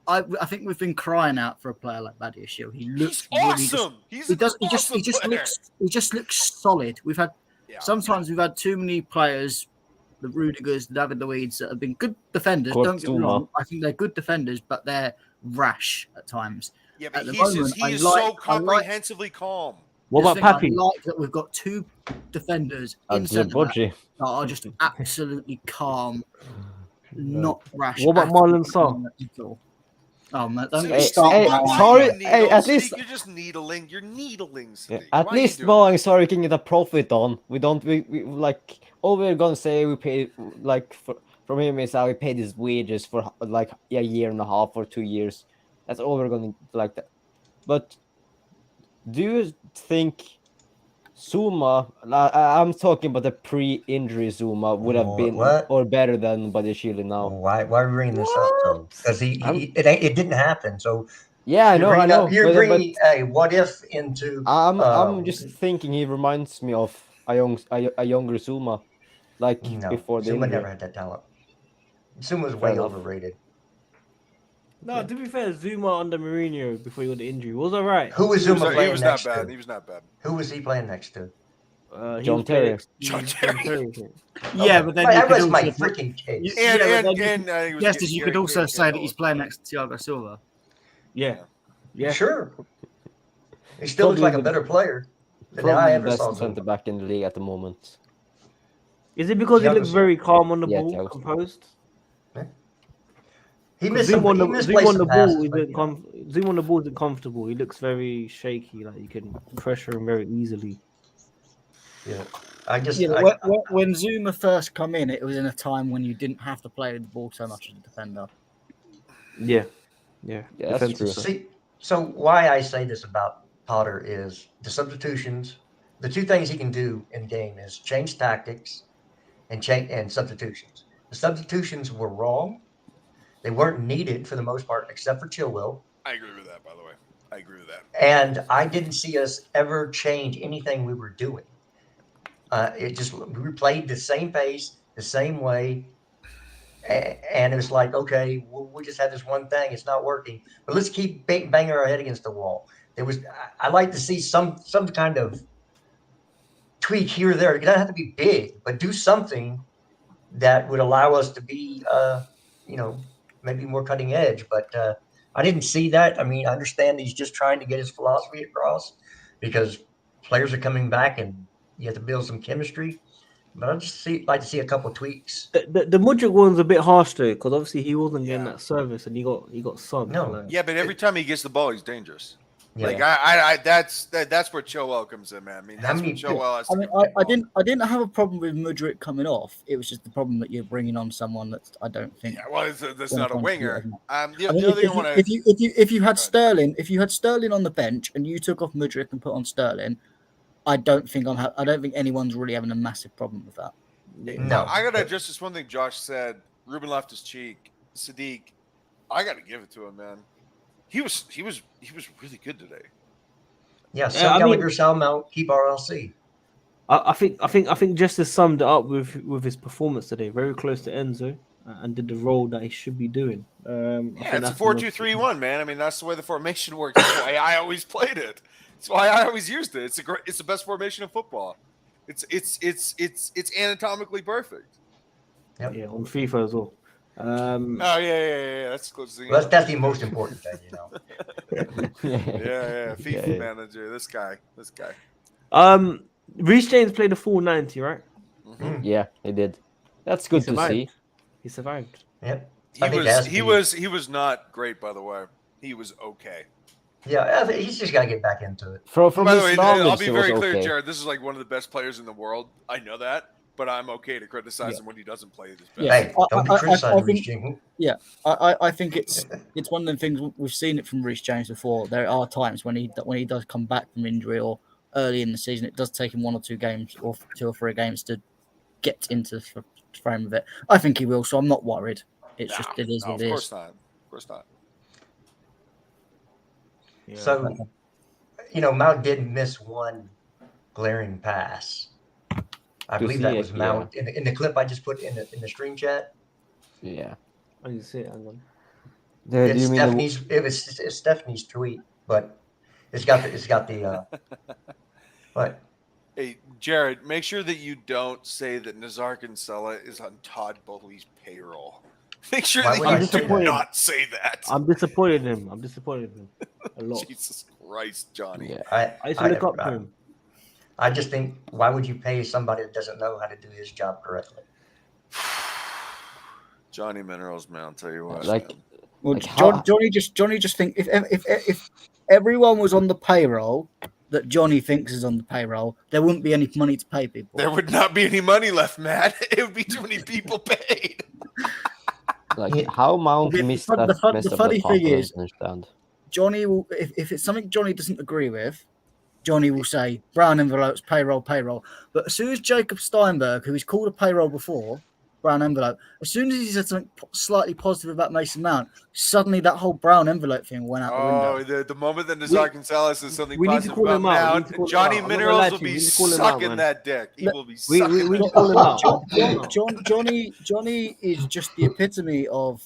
I think we've been crying out for a player like Badiashile. He looks He's really just- awesome. He's he an does. awesome He just player. looks solid. We've had Yeah. sometimes we've had too many players, the Rudigers, the David Luiz, that have been good defenders. Don't get me Kortuma. wrong. I think they're good defenders, but they're rash at times. Yeah, at but the he moment, I is like- so I like- comprehensively calm. What Just about think Pappy? I like that we've got two defenders in And centre back Zebodji. that are just absolutely calm, not rash. What about at Marlon all. Sarr? Oh man, don't See, get me Hey, started. hey, now. sorry, you hey, at needle, least- Sadiq, you're just needling. You're needling. Yeah, Sadiq. at Why are you least doing Boeing sorry can get a profit on. We like all we're gonna say we paid like from him is how we paid his wages for like a year and a half or 2 years. That's all we're gonna like that. But do you think Zuma? I'm talking about the pre-injury Zuma would have been What? or better than Badiashile now. Why are we bringing this up though? Because it didn't happen. So Yeah, I know. You're but bringing a what if into. I'm just thinking he reminds me of a younger Zuma, like No, before the Zuma injury. never had that talent. Zuma was Fair way enough. overrated. No, to be fair, Zuma under Mourinho before he got the injury was all right. Who was He was, Zuma he playing was not next bad. to? He was not bad. Who was he playing next to? He John was playing Terry. next to John John Terry. Terry, I think. Yeah, Okay. but then I you could rest my also freaking case. Yeah, but then And he was yes, getting you Gary could also Cahill say that he's up. playing next to Thiago Silva. Yeah, yeah. Sure. He still looks Probably like a the- better player than I Probably the ever saw best Zuma. centre back in the league at the moment. Is it because he Thiago looks Silva. very calm on the Yeah, ball, Thiago Silva. composed? He Because missed Zoom some. He on misplaced the some ball passes, but, isn't Zoom on the ball isn't comfortable. He looks very shaky, like you can pressure him very easily. yeah. I just. Yeah, I, but when Zuma first come in, it was in a time when you didn't have to play with the ball so much as a defender. Yeah, yeah. Yeah, that's Defensive true. stuff. See, so why I say this about Potter is the substitutions. The two things he can do in game is change tactics and substitutions. The substitutions were wrong. They weren't needed for the most part, except for Chilwell. I agree with that, by the way. I agree with that. And I didn't see us ever change anything we were doing. We played the same pace, the same way. And it was like, okay, we just had this one thing. It's not working, but let's keep banging our head against the wall. I like to see some kind of tweak here or there. It doesn't have to be big, but do something that would allow us to be, maybe more cutting edge. But I didn't see that. I mean, I understand he's just trying to get his philosophy across because players are coming back and you have to build some chemistry. But I just like to see a couple tweaks. The Mudryk one's a bit harsh though, because obviously he wasn't getting Yeah. that service and he got subbed. No. like- Yeah, but every time he gets the ball, he's dangerous. Yeah. Like I that's where Chilwell comes in, man. I mean, How that's many- when Chilwell has to I mean, get the I ball. didn't have a problem with Mudryk coming off. It was just the problem that you're bringing on someone that I don't think. Yeah, well, that's Gonna not a contribute winger. as much. The I mean, other thing I want to if you had Go ahead. Sterling on the bench and you took off Mudryk and put on Sterling, I don't think anyone's really having a massive problem with that. No. I gotta address this one thing Josh said. Ruben left his cheek. Sadiq, I gotta give it to him, man. He was really good today. Yeah, Yeah, Sam I mean- Gallagher, Sal Mount, keep RLC. I think Justice summed it up with his performance today. Very close to Enzo and did the role that he should be doing. I think Yeah, it's a that's 4-2-3-1, man. I mean, that's the way the formation works. That's why I always played it. That's why I always used it. It's the best formation in football. It's anatomically perfect. Yep. Yeah, on FIFA as well. Oh yeah. That's the closest thing. Well, that's the most important thing, you know. Yeah. FIFA Yeah. manager. This guy. Reece James played a full 90, right? Mhm. Yeah, he did. That's good to survived. see. He survived. Yep. I think it has to He be. was not great, by the way. He was okay. Yeah, I think he's just got to get back into it. From By the his way, I'll knowledge, be he was very clear, okay. Jared. This is like one of the best players in the world. I know that, but I'm okay to criticize him when he doesn't play his best. Yeah. Hey, don't be I criticizing think- Reece James. I think it's one of the things we've seen it from Reece James before. There are times when he does come back from injury or early in the season, it does take him 1 or 2 games or 2 or 3 games to get into the frame of it. I think he will, so I'm not worried. It's just it is No, what of it course is. not. Of course not. Yeah. So, Mount did miss one glaring pass. I To believe see that it, was Mount in the clip I just put in the stream chat. Yeah. I can see it. Hang on. Do It's you mean the, it's Stephanie's tweet, but it's got the what? Hey, Jared, make sure that you don't say that Nazar Kinsella is on Todd Bowley's payroll. Make sure Why that would I you say do that? not say that. I'm disappointed in him. A lot. Jesus Christ, Johnny. yeah. I used to look up to him. I just think, why would you pay somebody that doesn't know how to do his job correctly? Johnny Minerals, man, I'll tell you what. Like, man. Well, Like how- Johnny just think if everyone was on the payroll that Johnny thinks is on the payroll, there wouldn't be any money to pay people. There would not be any money left, Matt. It would be too many people paid. like Yeah. how Mount The missed fun- that the fun- mess the of funny the thing pass, I is- don't understand. Johnny will, if it's something Johnny doesn't agree with, Johnny will say brown envelopes, payroll. But as soon as Jacob Steinberg, who he's called a payroll before, brown envelope. As soon as he said something slightly positive about Mason Mount, suddenly that whole brown envelope thing went out the window. The moment that Nazar Gonzalez says something we need to positive call about him out. We need Mount, to call him Johnny out. I'm not gonna lie Minerals will to you. be We need to call him out, sucking man. that dick. He will be We sucking need that to call him out. Johnny is just the epitome of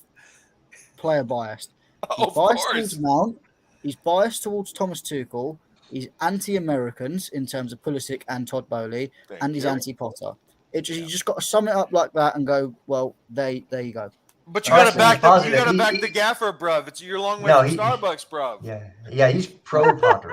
player biased. He's Of biased course. towards Mount. He's biased towards Thomas Tuchel. He's anti-Americans in terms of Pulisic and Todd Bowley, Thank and he's you. anti-Potter. You just got to sum it up like that and go, well, there you go. But you Well, gotta that's back positive. you gotta He- back he- the gaffer, bruv. It's you're a long way No, from he- Starbucks, bruv. Yeah, he's pro Potter.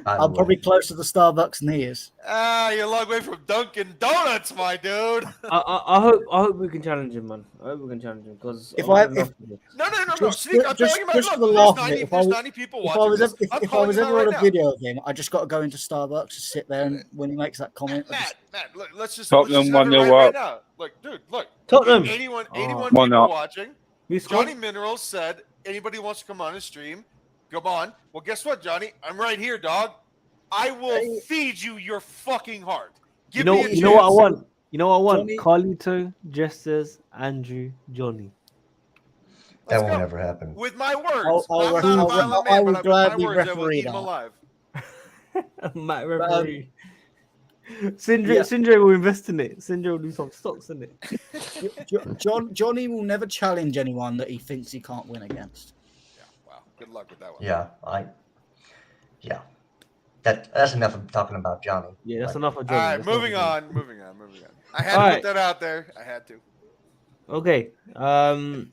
I'm probably closer to Starbucks than he is. You're a long way from Dunkin' Donuts, my dude. I hope we can challenge him, man. I hope we can challenge him because If No. Sneak, I'm just talking about for look, the there's laugh of 90, it, there's 90 people If I watching was this. if I'm I calling was him out ever right on a now. video of him, I just got to go into Starbucks to sit there, and when he makes that comment, I just, Matt, look, let's just Tottenham have it 1-0 right up. now. Look, dude, look. Tottenham. 81 Oh. 81 Why people not? watching. We scored. Johnny Minerals said, anybody wants to come on his stream, come on. Well, guess what, Johnny? I'm right here, dog. I will feed you your fucking heart. Give me a You know what I chance. want? You know what I want? Johnny- Carlito, Jesters, Andrew, Johnny. Let's That won't go. ever happen. With my words. I'll I'm ref- not a I'll- violent I man, will but with my gladly words, I will referee eat him that. alive. Matt referee. Sindri, Yeah. Sindri will invest in it. Sindri will do some stocks in it. Johnny will never challenge anyone that he thinks he can't win against. Yeah, wow. Good luck with that one. Yeah. That's enough of talking about Johnny. Yeah, that's But- enough of All Johnny. right, That's enough moving of Johnny. on. I had to Alright. put that out there. I had to. Okay. So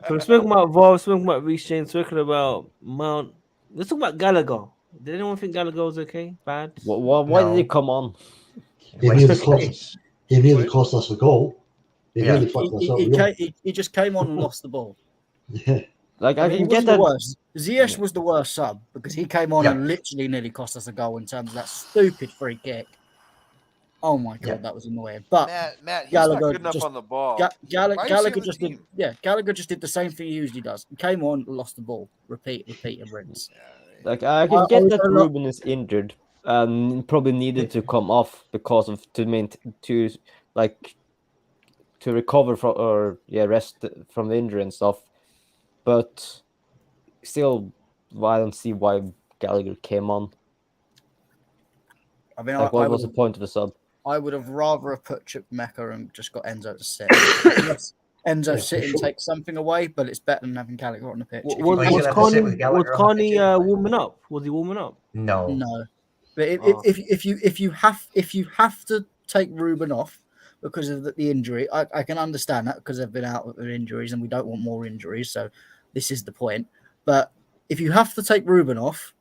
we're speaking about VAR, speaking about Reece James, speaking about Mount. Let's talk about Gallagher. Did anyone think Gallagher was okay? Bad? Why did No. he come on? He Waste nearly of cost space. He nearly cost us a goal. He Yeah. nearly fucked us up. He just came on and lost the ball. Yeah. Like I I mean, can he get was the that. worst. Ziyech was the worst sub because he came on Yeah. and literally nearly cost us a goal in terms of that stupid free kick. Oh my god, Yeah. that was annoying. But Matt, he's Gallagher not good enough just- on the ball. Ga- Gall- Why is he Gallagher on the just team? Gallagher just did the same thing he usually does. He came on, lost the ball, repeat, and rinse. Like I I can get was that a lot- Ruben is injured and probably needed to come off because of to recover from rest from the injury and stuff. But still, I don't see why Gallagher came on. I mean, Like, what was the point of the sub? I would have rather have put Chip Mecca and just got Enzo to sit. Yes, Enzo Yeah, sit for and sure. take something away, but it's better than having Gallagher on the pitch. If you Was Well, he's want- gonna have to sit with Gallagher on the Carney pitch anyway. warming up? Was he warming up? No. No, but Oh. if you have to take Ruben off because of the injury, I can understand that because they've been out with injuries and we don't want more injuries. So this is the point. But if you have to take Ruben off,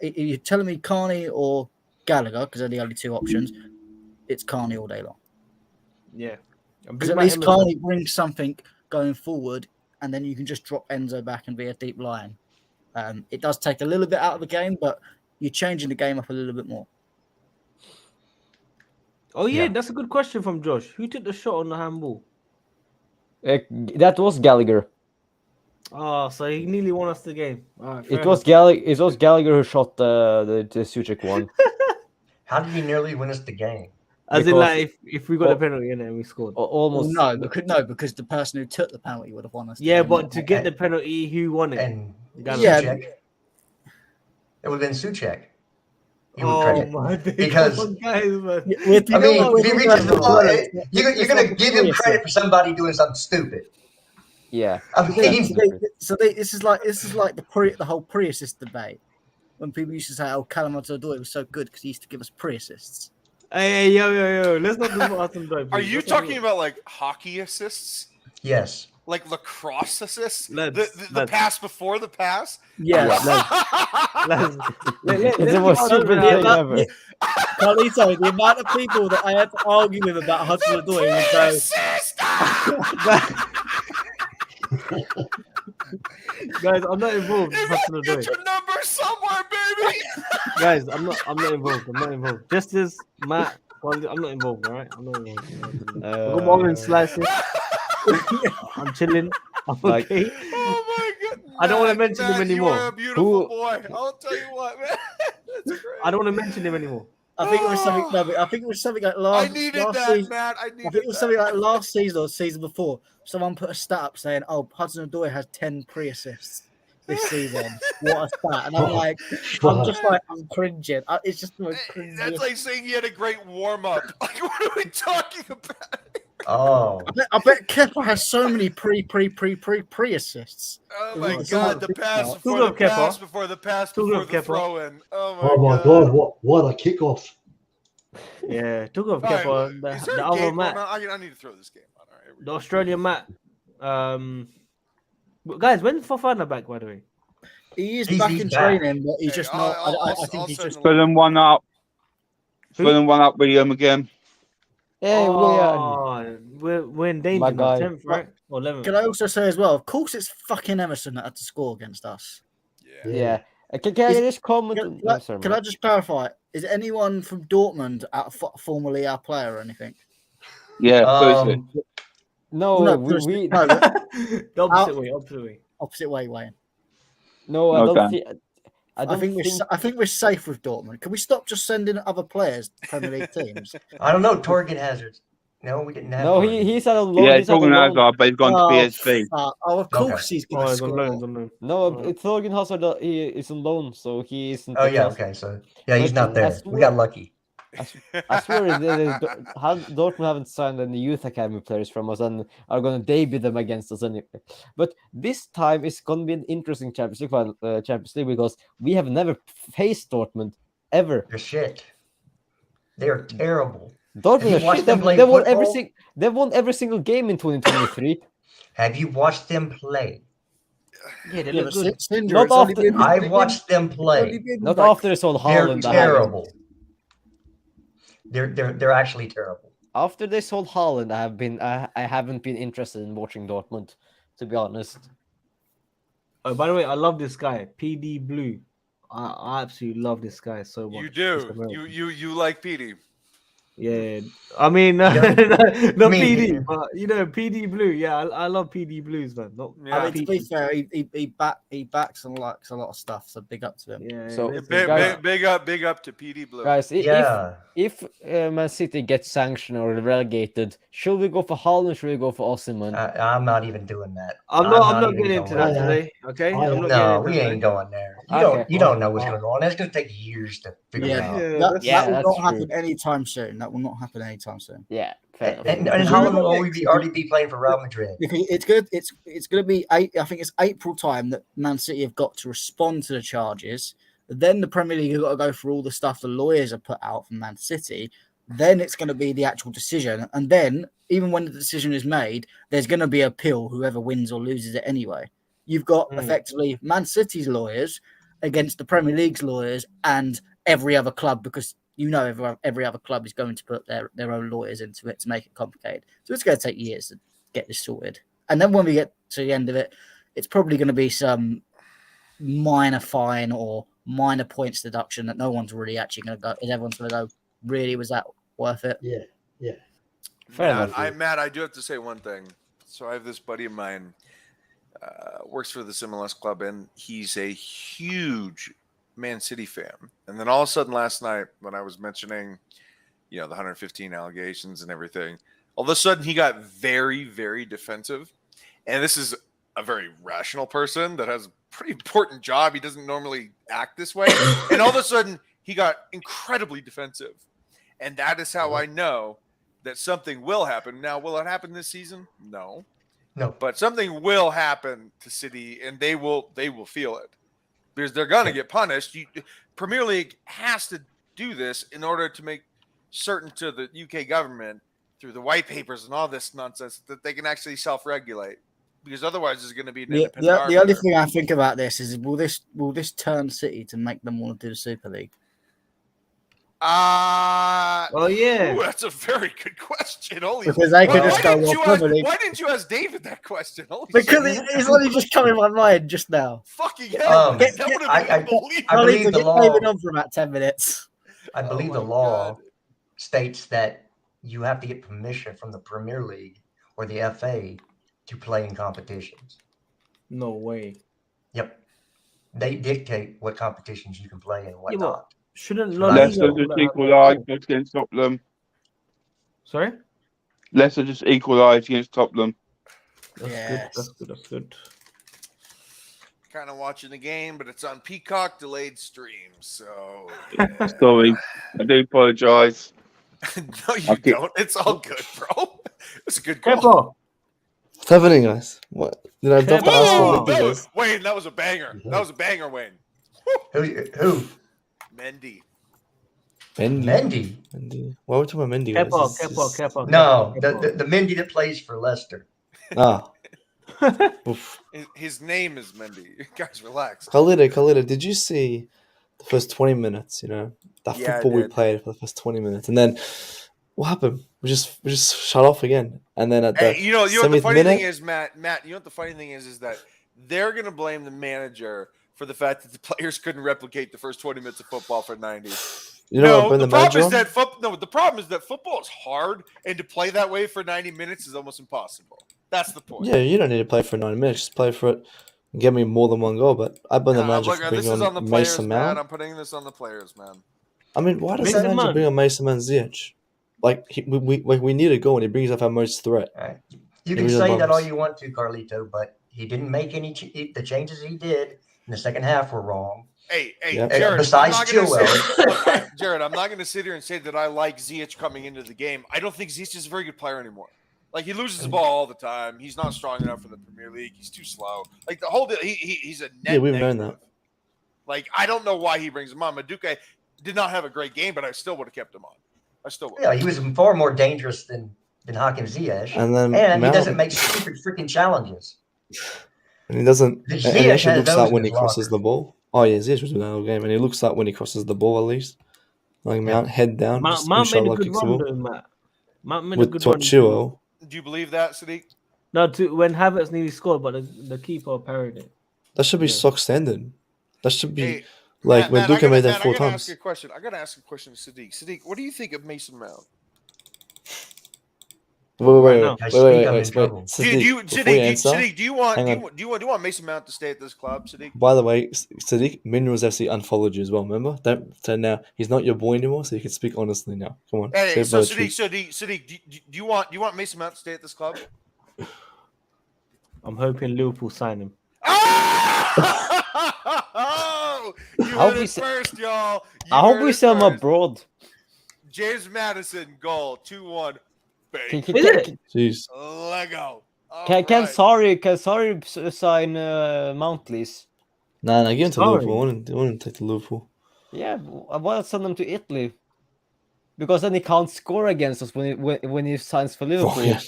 you're telling me Carney or Gallagher because they're the only two options. It's Carney all day long. Yeah. Because at least Carney brings something going forward, and then you can just drop Enzo back and be a deep line. It does take a little bit out of the game, but you're changing the game up a little bit more. Oh yeah, Yeah. that's a good question from Josh. Who took the shot on the handball? That was Gallagher. Oh, so he nearly won us the game. All right, fair It was Gallagher who shot the Suchek one. How did he nearly win us the game? As in, because- like, if we got a well- penalty in there, we scored. Almost. Because the person who took the penalty would have won us. the Yeah, game. but to get the penalty, who won it? And Gallagher. Yeah. Suchek. It would have been Suchek. You would Oh credit. my days. Because- Come on, guys, man. With- I mean, with- if he reaches the ball, you're going to give him Yes, credit for somebody doing something stupid. Yeah. I mean, This is like the whole pre-assist debate when people used to say, "Oh, Callum Hudson-Odoi was so good because he used to give us pre-assists." Hey, yo. Let's not talk about some dope. Are you talking about like hockey assists? yes. Like lacrosse assists? Lads, the lads. pass before the pass? Yeah, Let's It's the most stupid thing ever. Carlito, the amount of people that I had to argue with about Hudson-Odoi would go, Assist! Guys, I'm not involved. If Hudson I get Odoi. your number somewhere, baby. Guys, I'm not involved. Just as Matt, I'm not involved. All right, I'm not involved. I got my orange slices. I'm chilling. I'm Like- okay. Oh my god! I don't wanna Matt, mention him Matt, anymore. You are a beautiful Who- boy. I'll tell you what, man. That's great. I don't want to mention him anymore. I think it was something. No, but I think it was something like last. I needed last that, season. Matt. I I think needed it was that. something like last season or season before. Someone put a stat up saying, "Oh, Hudson-Odoi has 10 pre-assists this season. What a stat!" And I'm like, I'm cringing. It's just the most cringy. That's like saying he had a great warm up. Like, what are we talking about? Oh, I bet Kepa has so many pre-assists. Oh It my was God! so The big pass now. before Talk the of Kepa. pass before the pass Talk before of the Kepa. throw in. Oh my God! What a kickoff! Yeah, talk of All right, Kepa. is there The a other game Matt, going on? I need to throw this game on. All right, here we the go. Australian Matt. Guys, when's Fofana back? By the way, He is He's back in back. training, but he's Hey, just I'll- not. I'll- I I'll think he's send just. the Fill him one up. Who? Fill him one up, William again. Hey, William. Oh, we're in danger My now. guy. 10th, right? Or 11th. Can I also say as well? Of course, it's fucking Emerson that had to score against us. Yeah. Yeah. Can I Is- just comment? Can I just clarify? Is anyone from Dortmund formerly our player or anything? Yeah, Pulisic. No, No, we no, The opposite way. opposite way, Wayne. no, I don't Okay. think. I don't think. I think we're safe with Dortmund. Can we stop just sending other players to Premier League teams? I don't know. Torgan Hazard. No, we didn't have. No, Torgan. he's at a loan. Yeah, He's at a talking loan. Hazard, but he's gone to PSV. Of course Okay. he's Oh, going to he's on score. loan. He's on loan. No, Oh. it's Thorgan Hazard. He is on loan, so he isn't. Oh the yeah. class- Okay. So yeah, he's But not there. I We got lucky. I swear, Dortmund haven't signed any youth academy players from us and are going to debut them against us anyway. But this time it's going to be an interesting Champions League because we have never faced Dortmund ever. They're shit. They're terrible. Dortmund you are watched shit. them play They won every football? They've won every single game in 2023. Have you watched them play? Yeah, they Yeah, look but good. Sindra, Not it's only after- been- I've watched them it's only play. been Not like- after they sold They're Haaland. terrible. They're actually terrible. After they sold Haaland, I haven't been interested in watching Dortmund, to be honest. Oh, by the way, I love this guy, PD Blue. I absolutely love this guy so much. You This do. American. You like Petey. Yeah, I mean, not PD, but PD Blue. Yeah, I love PD Blues, man. Not Yeah. I mean, to be PD. fair, he backs and likes a lot of stuff, so big up to him. Yeah, So, listen, guys- Big up to Petey Blue. Guys, Yeah. if Man City gets sanctioned or relegated, should we go for Haaland? Should we go for Osimhen? I'm not even doing that. I'm not even getting into going that there. today. Okay, I- I'm not No, getting we into ain't going there. You Okay. don't know what's going on. That's going to take years to figure Yeah. out. that. Yeah, That will that's not true. happen anytime soon. That will not happen anytime soon. Yeah, fair enough. And Because Haaland we will got already be playing for Real Madrid. Because it's good. It's going to be. I think it's April time that Man City have got to respond to the charges. Then the Premier League have got to go through all the stuff the lawyers have put out from Man City. Then it's going to be the actual decision, and then even when the decision is made, there's going to be appeal. Whoever wins or loses it anyway. You've got effectively Man City's lawyers against the Premier League's lawyers and every other club, because every other club is going to put their own lawyers into it to make it complicated. So it's going to take years to get this sorted. And then when we get to the end of it, it's probably going to be some minor fine or minor points deduction that no one's really actually going to go. And everyone's going to go, really, was that worth it? Yeah. Fair Matt, enough. Matt, I do have to say one thing. So I have this buddy of mine, works for the MLS club, and he's a huge Man City fan. And then all of a sudden last night, when I was mentioning, the 115 allegations and everything, all of a sudden he got very, very defensive. And this is a very rational person that has a pretty important job. He doesn't normally act this way. And all of a sudden he got incredibly defensive. And that is how I know that something will happen. Now, will it happen this season? No. But something will happen to City, and they will feel it because they're going to get punished. Premier League has to do this in order to make certain to the UK government through the white papers and all this nonsense that they can actually self-regulate, because otherwise there's going to be an independent The only thing I think about this is will this turn City to make them want to do the Super League? Oh yeah, Ooh, that's a very good question. Because they could just go, well, Premier League. Why didn't you ask David that question? Because it's only just come in my mind just now. Fucking hell, that would have been I unbelievable. believe the Get law. David on for about 10 minutes. I believe the my law God. states that you have to get permission from the Premier League or the FA to play in competitions. no way. Yep. They dictate what competitions you can play and what Yeah, but not. Shouldn't That's La what I Liga Leicester thought. just also have equalised against Tottenham. Sorry? Leicester just equalised against Tottenham. That's Yes. good. That's good. That's good. Kind of watching the game, but it's on Peacock delayed stream. So Sorry, I do apologise. no, you Okay. don't. It's all good, bro. It's a good call. Kepa. What's happening, guys? What? Did I drop the Kepa. Arsenal Whoa, victory, that guys? was, Wayne, that was a banger. That was a banger, Wayne. Who? Mendy. Mendy? Mendy. Why are we talking about Mendy, guys? Kepa. No, the Mendy that plays for Leicester. Ah. Oof. His name is Mendy. Guys, relax. Khalida, did you see the first 20 minutes, that Yeah, I football we did. played for the first 20 minutes? And then what happened? We just shut off again. And then at the Hey, you know what the 70th funny minute, thing is, Matt, you know what the funny thing is that they're going to blame the manager for the fact that the players couldn't replicate the first 20 minutes of football for 90. you know what No, bring the the problem manager is on? that the problem is that football is hard, and to play that way for 90 minutes is almost impossible. That's the point. Yeah, you don't need to play for 90 minutes. Just play for it and get me more than one goal. But I blame the manager Look, for this bringing is on the on players, Mason man. Mount. I'm putting this on the players, man. I mean, why does the Mason manager Mount. bring on Mason Mount Ziyech? Like, we need a goal, and he brings up our most threat. All right. You It can was say that all above you want to, Carlito, but he didn't make any. The changes he did in the second half were wrong. Hey, Yeah. Jared. Besides I'm not gonna Chilwell. sit, Jared, I'm not going to sit here and say that I like Ziyech coming into the game. I don't think Ziyech is a very good player anymore. Like, he loses the ball all the time. He's not strong enough for the Premier League. He's too slow. Like, the whole deal, he's a net Yeah, we've known negative. that. Like, I don't know why he brings him on. Madueke did not have a great game, but I still would have kept him on. I still would. Yeah, he was far more dangerous than Hakim Ziyech. And then And he Mount, doesn't make stupid freaking challenges. and he doesn't. The And Ziyech he actually has looks those like in when his he crosses locker. the ball. Oh yeah, Ziyech was doing that whole game, and he looks like when he crosses the ball at least. Like Mount head down, just Mount made a inshallah good kicks the run ball though, Matt. Mount made a with good run. Chilwell. Do you believe that, Sadiq? No, when Havertz nearly scored, but the keeper parried it. That should be Yeah. stock standard. That should be Hey, like when Duque made that 4 I gotta times. ask you a question. I gotta ask a question to Sadiq. Sadiq, what do you think of Mason Mount? Wait. I speak, I'm in trouble. Sadiq, before you answer, Sadiq, do you want hang on. do you want Mason Mount to stay at this club, Sadiq? By the way, Sadiq, Minerals FC unfollowed you as well. Remember? Don't so now he's not your boy anymore, so you can speak honestly now. Come on. Hey, say so the truth. Sadiq, do you want Mason Mount to stay at this club? I'm hoping Liverpool sign him. Oh, you hope heard we it se- first, y'all. I hope we sell him abroad. James Madison goal 2-1. Can, Bang. can, can, Jeez. Lego. can, can Alright. sorry sign Mount, please? Nah, give him to Sorry. Liverpool. I want to take to Liverpool. Yeah, I want to send him to Italy because then he can't score against us when he signs for Liverpool. Oh, yeah.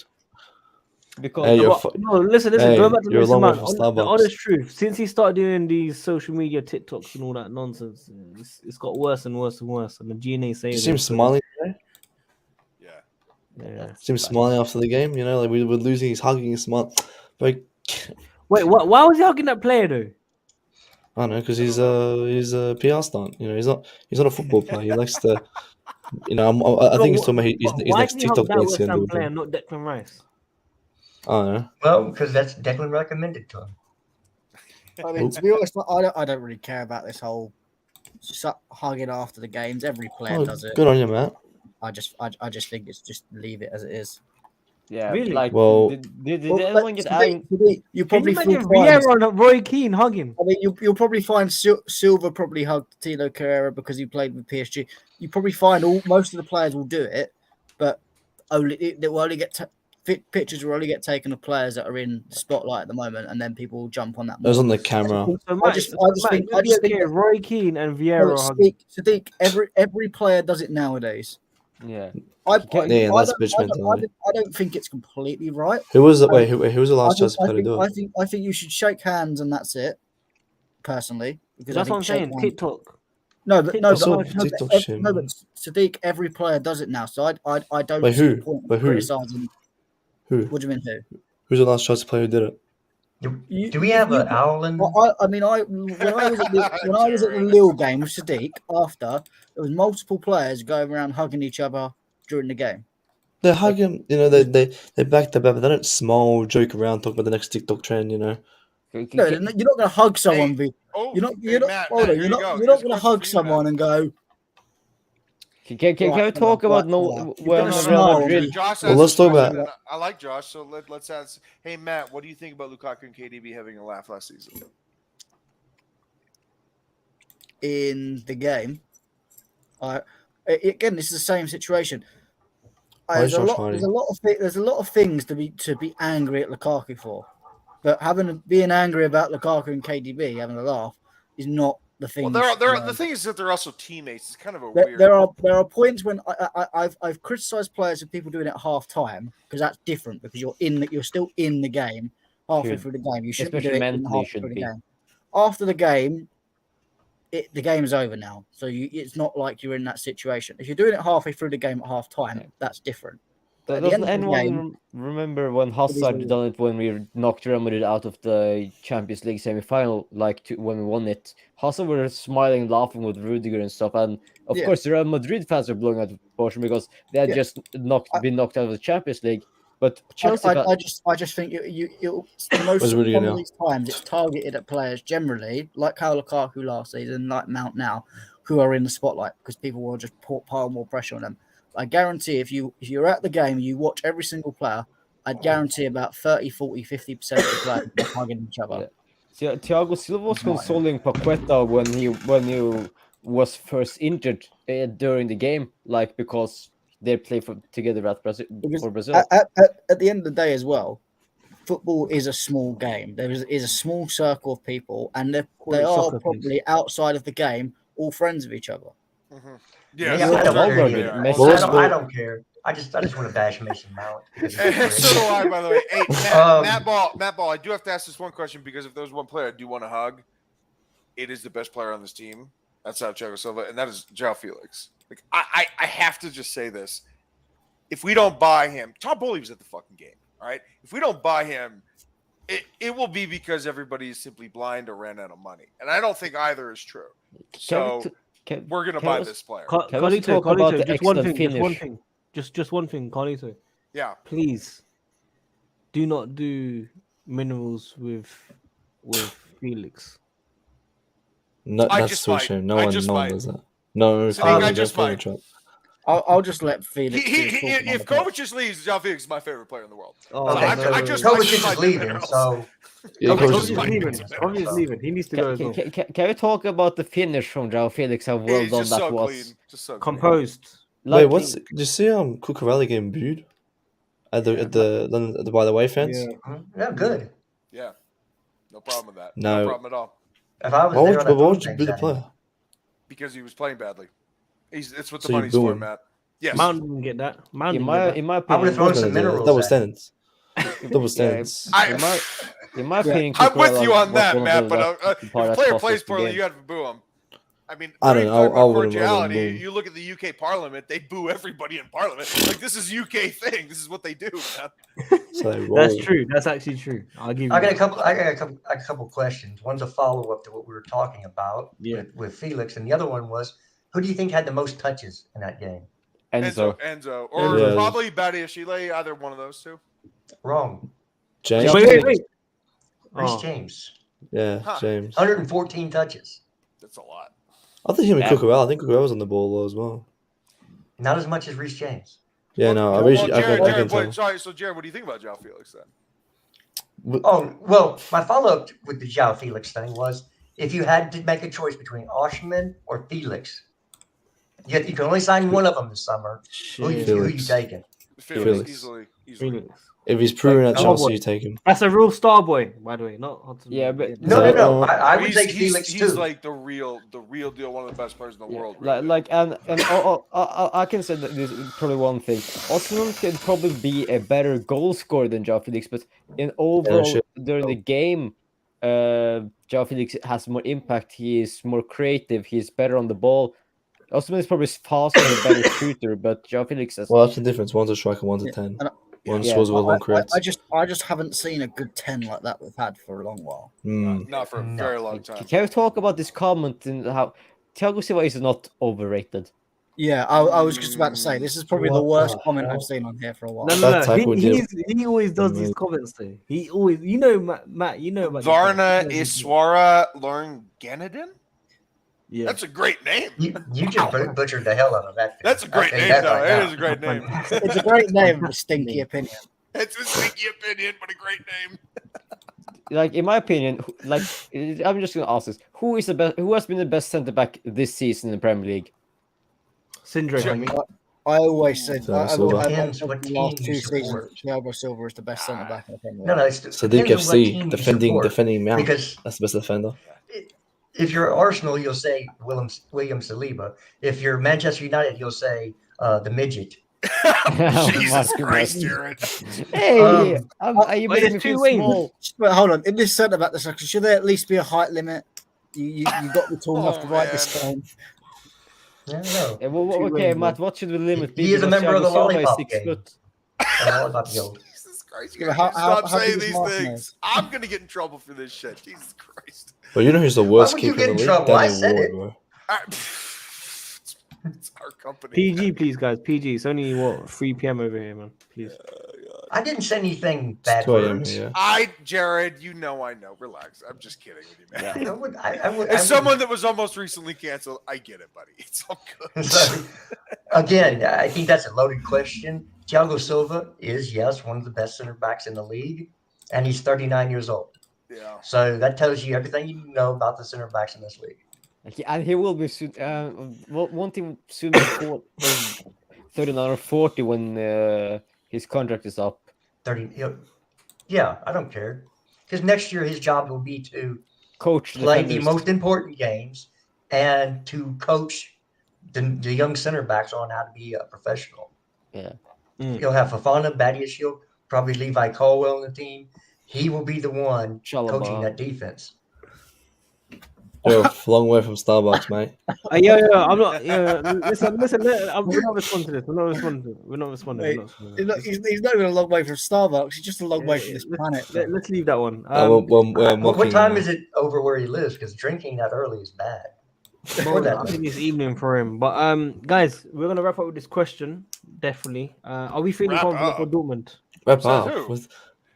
Because Hey, you're No, listen. Hey, Go back to you're a Mason long way Mount. from The Starbucks. honest truth, since he started doing these social media TikToks and all that nonsense, it's got worse and worse and worse. And the GNA you says see him smiling. Yeah. Yeah. See him smiling after the game. You know, like we were losing. He's hugging. He's smiling. Like Wait, why was he hugging that player though? I don't know, because he's a PR stunt. You know, he's not a football player. He likes to. You know, I think he's talking about his Why next did he hug TikTok that dance West against Ham Liverpool. player, not Declan Rice? I don't know. Well, because that's Declan recommended to him. I mean, to be honest, I don't really care about this whole hugging after the games. Every player Oh, does it. good on you, Matt. I just think it's just leave it as it is. yeah, Really? like Well- did Well, anyone get angry? You Can you probably imagine find, Vieira and Roy Keane hugging? I mean, you'll probably find Silva probably hugged Tino Carrera because he played with PSG. You probably find most of the players will do it, but they will only pictures will only get taken of players that are in the spotlight at the moment, and then people will jump on that. It was more. on the camera. So I just think that- Roy Keane and No, Vieira hugging. Sadiq, every player does it nowadays. Yeah, Yeah, that's bitch mentality. I don't think it's completely right. Who was it? Wait, who was the last I Chelsea player to do it? think you should shake hands and that's it. Personally, because That's I what I'm think saying. shake hands- TikTok. No, but I saw no, TikTok but, shit, no, man. but Sadiq, every player does it now. So I don't Wait, see who? the point Wait, of who? criticizing. Who? What do you mean who? Who's the last Chelsea player who did it? Do we have an Owlin? I mean, when I was at the Lille game with Sadiq, after there was multiple players going around hugging each other during the game. They hug him. You know, they back to back, but they don't smile, joke around, talk about the next TikTok trend. You know. No, you're not going to hug someone. Oh, you're not hey, Matt, hold on, here you're you go. not Here's going a to question hug for you, someone Matt. and go, Can we Right, talk right, about right. when You've got a Real smile. Madrid? Josh Well, asked let's this talk question, about- and I like Josh, so let's ask. Hey, Matt, what do you think about Lukaku and KDB having a laugh last season? In the game, again, this is the same situation. Why is There's a Josh lot. There's hiding? there's a lot of things to be angry at Lukaku for, but being angry about Lukaku and KDB having a laugh is not the thing. Well, the thing is that they're also teammates. It's kind of a weird. There are points when I've criticised players of people doing it at half time because that's different because you're still in the game halfway Should- through the game. You shouldn't be especially doing it mentally, halfway should through the be. game. After the game, the game's over now. So it's not like you're in that situation. If you're doing it halfway through the game at half time, Yeah. that's different. But at the Doesn't end of the anyone game, remember when is what Hazard it is. done it when we knocked Real Madrid out of the Champions League semi-final, when we won it? Hazard were smiling, laughing with Rudiger and stuff, and of Yeah. course the Real Madrid fans were blowing out of proportion because they had Yeah. just been knocked out of the Champions League. But Chelsea, I just think most Where's Rudiger of now? these times it's targeted at players generally, like how Lukaku last season, like Mount now, who are in the spotlight because people will just pile more pressure on them. I guarantee if you're at the game, you watch every single player, I'd guarantee about 30, 40, 50% of the players are hugging each other. Yeah. Thiago Silva was Right. consoling Paqueta when he was first injured during the game, because they play together at Brazil Because for Brazil. At the end of the day as well, football is a small game. There is a small circle of people, and they it are soccer, probably outside of the game all friends of each other. Yeah, Yeah, so I don't they care are. either. They are. Well, I don't care. I just want to bash Mason Mount. because he's great. So do I, by the way. Hey, Matt Ball, I do have to ask this one question because if there's one player I do want to hug, it is the best player on this team. That's Thiago Silva, and that is Joao Felix. Like I have to just say this. If we don't buy him, Tom Bowley was at the fucking game. All right. If we don't buy him, it will be because everybody is simply blind or ran out of money. And I don't think either is true. So we're gonna buy this player. Can we talk about the just one excellent thing, just one finish? thing. Just one thing, Carlito. Yeah. Please do not do minerals with Felix. No, I that's just so might. shame. No I one just no one might. does that. No, Sadiq, I don't just fall in the might. trap. I'll just let Felix. If Kovac just leaves, Joao Felix is my favorite player in the world. Oh, Okay, I so just Kovac might is do leaving, minerals. so Yeah, Okay, Kovac so is he's leaving. leaving. Kovac is leaving. He needs to go as well. Can we talk about the finish from Joao Felix? How well He's done just that so was. clean. Just so clean. Composed. Wait, what's? Did you see Cucurella getting booed at the by the way fans? Yeah. yeah, good. Yeah. No problem with that. No. No problem at all. If I was Why there, would, I'd why have thrown would you things boo the at him. player? Because he was playing badly. It's what the So you money's boo for, him? Matt. Yes. Mount didn't get that. Mount In didn't my get that. in my I would opinion, have thrown some Double minerals at him. standards. Double yeah, standards. in my opinion, I'm with Cucurella you on was that, one of Matt. the But best if part a that player cost us plays the poorly, game. you have to boo him. I mean, I don't we're know. talking about I wouldn't cordiality. boo him. You look at the UK Parliament; they boo everybody in Parliament. Like this is UK thing. This is what they do, man. So they That's roll. true. That's actually true. I'll give you. I got that. a couple questions. One's a follow up to what we were talking about Yeah. with Felix, and the other one was, who do you think had the most touches in that game? Enzo. Enzo, or Yeah. probably Badiashile, either one of those two. Wrong. James. Wait. Reece Oh. James, Yeah, Huh. James. 114 touches. That's a lot. I think him and Yeah. Cucurella. I think Cucurella was on the ball as well. Not as much as Reece James. Yeah, no, I Well, can Jared, tell. sorry. So, Jared, what do you think about Joao Felix then? Oh, well, my follow up with the Joao Felix thing was, if you had to make a choice between Oshman or Felix, you can only sign one of them this summer. Who you Felix. taking? Felix, Felix. easily. Felix. If he's proven at Oh, Chelsea, boy. you take him. That's a real star boy, by the way. Not Hudson. Yeah, but- No. Uh, I would He's- take he's- Felix he's too. like the real deal, one of the best players in the world. I can say that this is probably one thing. Osman can probably be a better goal scorer than Joao Felix, but in overall sure. during the game, Joao Felix has more impact. He is more creative. He's better on the ball. Osman is probably faster and a better shooter, but Joao Felix is. Well, that's the difference. One's a striker, one's a Yeah, 10. and One Yeah. scores well, one creates. I just haven't seen a good 10 like that we've had for a long while. Not for a No. very long time. Can we talk about this comment and how Thiago Silva is not overrated? Yeah, I was just about to say this is probably the What worst the comment hell? I've seen on here for a while. No. That tackle did- He always does these Amazing. comments though. He always, Matt, you know about these Varna guys. Iswara Lornganadin? Yeah. That's a great name. You just butchered the hell out of that. That's a great I'll tell you name, that though. right It now. is a great name. It's a great name, a stinky opinion. It's a sneaky opinion, but a great name. Like in my opinion, like I'm just gonna ask this: Who is the best? Who has been the best centre back this season in the Premier League? Syndrome. I mean, I always said So I've Silva. Depends what the last team 2 you support. seasons, Thiago Silva is the best centre back in the Premier League. No, it's Sadiq depends on what FC team you defending support. Mount. Because That's the best defender. if you're Arsenal, you'll say William Saliba. If you're Manchester United, you'll say the midget. Jesus Christ, Jared. Hey, you Wait, making there's me two feel ways. small. But hold on, in this centre back discussion, should there at least be a height limit? You got the tall enough to ride this game. I don't know. Okay, Matt, what should the limit be? He is a Because member of Thiago the Silva is lollipop 6 gang. foot. Lollipop guild. Jesus Christ, Yeah, you how- gotta stop how big saying is these Martinez? things. I'm gonna get in trouble for this shit. Jesus Christ. But you know who's the worst would you keeper in get the in league? trouble? I Daniel said Ward, it. bro. It's our company. PG, please, guys. PG. It's only 3 p.m. over here, man. Please. I didn't say anything bad 2 a.m. words. here. Jared, you know I know. Relax. I'm just kidding with you, man. I would. As someone that was almost recently canceled, I get it, buddy. It's all good. So, again, I think that's a loaded question. Thiago Silva is, yes, one of the best center backs in the league, and he's 39 years old. Yeah. So that tells you everything you need to know about the center backs in this league. And he will be soon. Won't he soon be 39 or 40 when his contract is up? 30. Yeah, I don't care. Because next year his job will be to Coach play the defenders. most important games and to coach the young center backs on how to be a professional. Yeah. He'll have Fofana, Badiashile, probably Levi Colwell on the team. He will be the one Chalobah. coaching that defense. You're a long way from Starbucks, mate. Yeah, I'm not. Yeah, listen. We're not responding to this. We're not responding. He's not even a long way from Starbucks. He's just a long way from this planet. Let's leave that one. What time is it over where he lives? Because drinking that early is bad. I think it's evening for him. But guys, we're gonna wrap up with this question. Definitely. Are we feeling Wrap confident up. for Dortmund? Wrap Says up. who? With-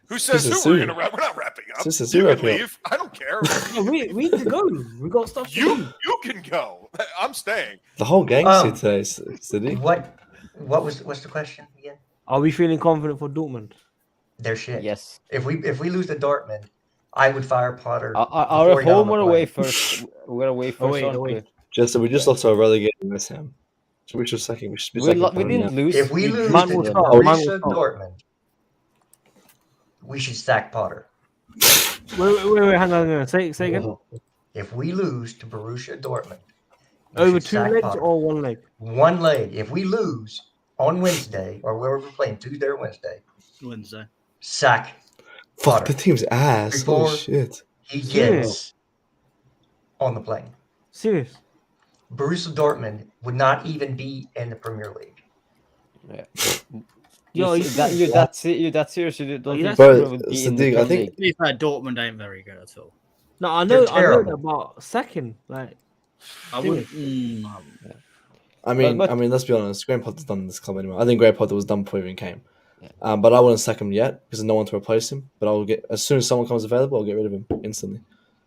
Who says This is who? We're Sue. gonna wrap. We're not wrapping up. This is You Sue can wrapping up. leave. I don't care. Yeah, we need to go. We got stuff to do. You can go. I'm staying. The whole gang's Oh. here today, Sadiq. What's the question again? Are we feeling confident for Dortmund? They're shit. Yes. If we lose to Dortmund, I would fire Potter. Are before he got on home the or plane. away first? We're away first. Away, aren't away. We just lost to a relegated West Ham. So we should second. We should be We second. we didn't lose. If we lose Man to will start, man will Borussia start. Dortmund, we should sack Potter. Wait, hang on. Say again. If we lose to Borussia Dortmund, we Over should 2 sack legs Potter. or 1 leg? One leg. If we lose on Wednesday or wherever we're playing, Tuesday or Wednesday, Wednesday. sack Fuck, Potter. the team's ass. Before- Holy shit. He Serious? gets on the plane. Serious? Borussia Dortmund would not even be in the Premier League. Yo, You that serious? You don't Yeah, think Bro, Dortmund would be in the Sadiq, I Premier think League? To be fair, Dortmund ain't very good at all. No, I They're know terrible. about second. Like, I would. I mean, But- let's be honest. Graham Potter's done this club anyway. I think Graham Potter was done before he even came. But I wouldn't sack him yet because there's no one to replace him. But I'll get as soon as someone comes available, I'll get rid of him instantly.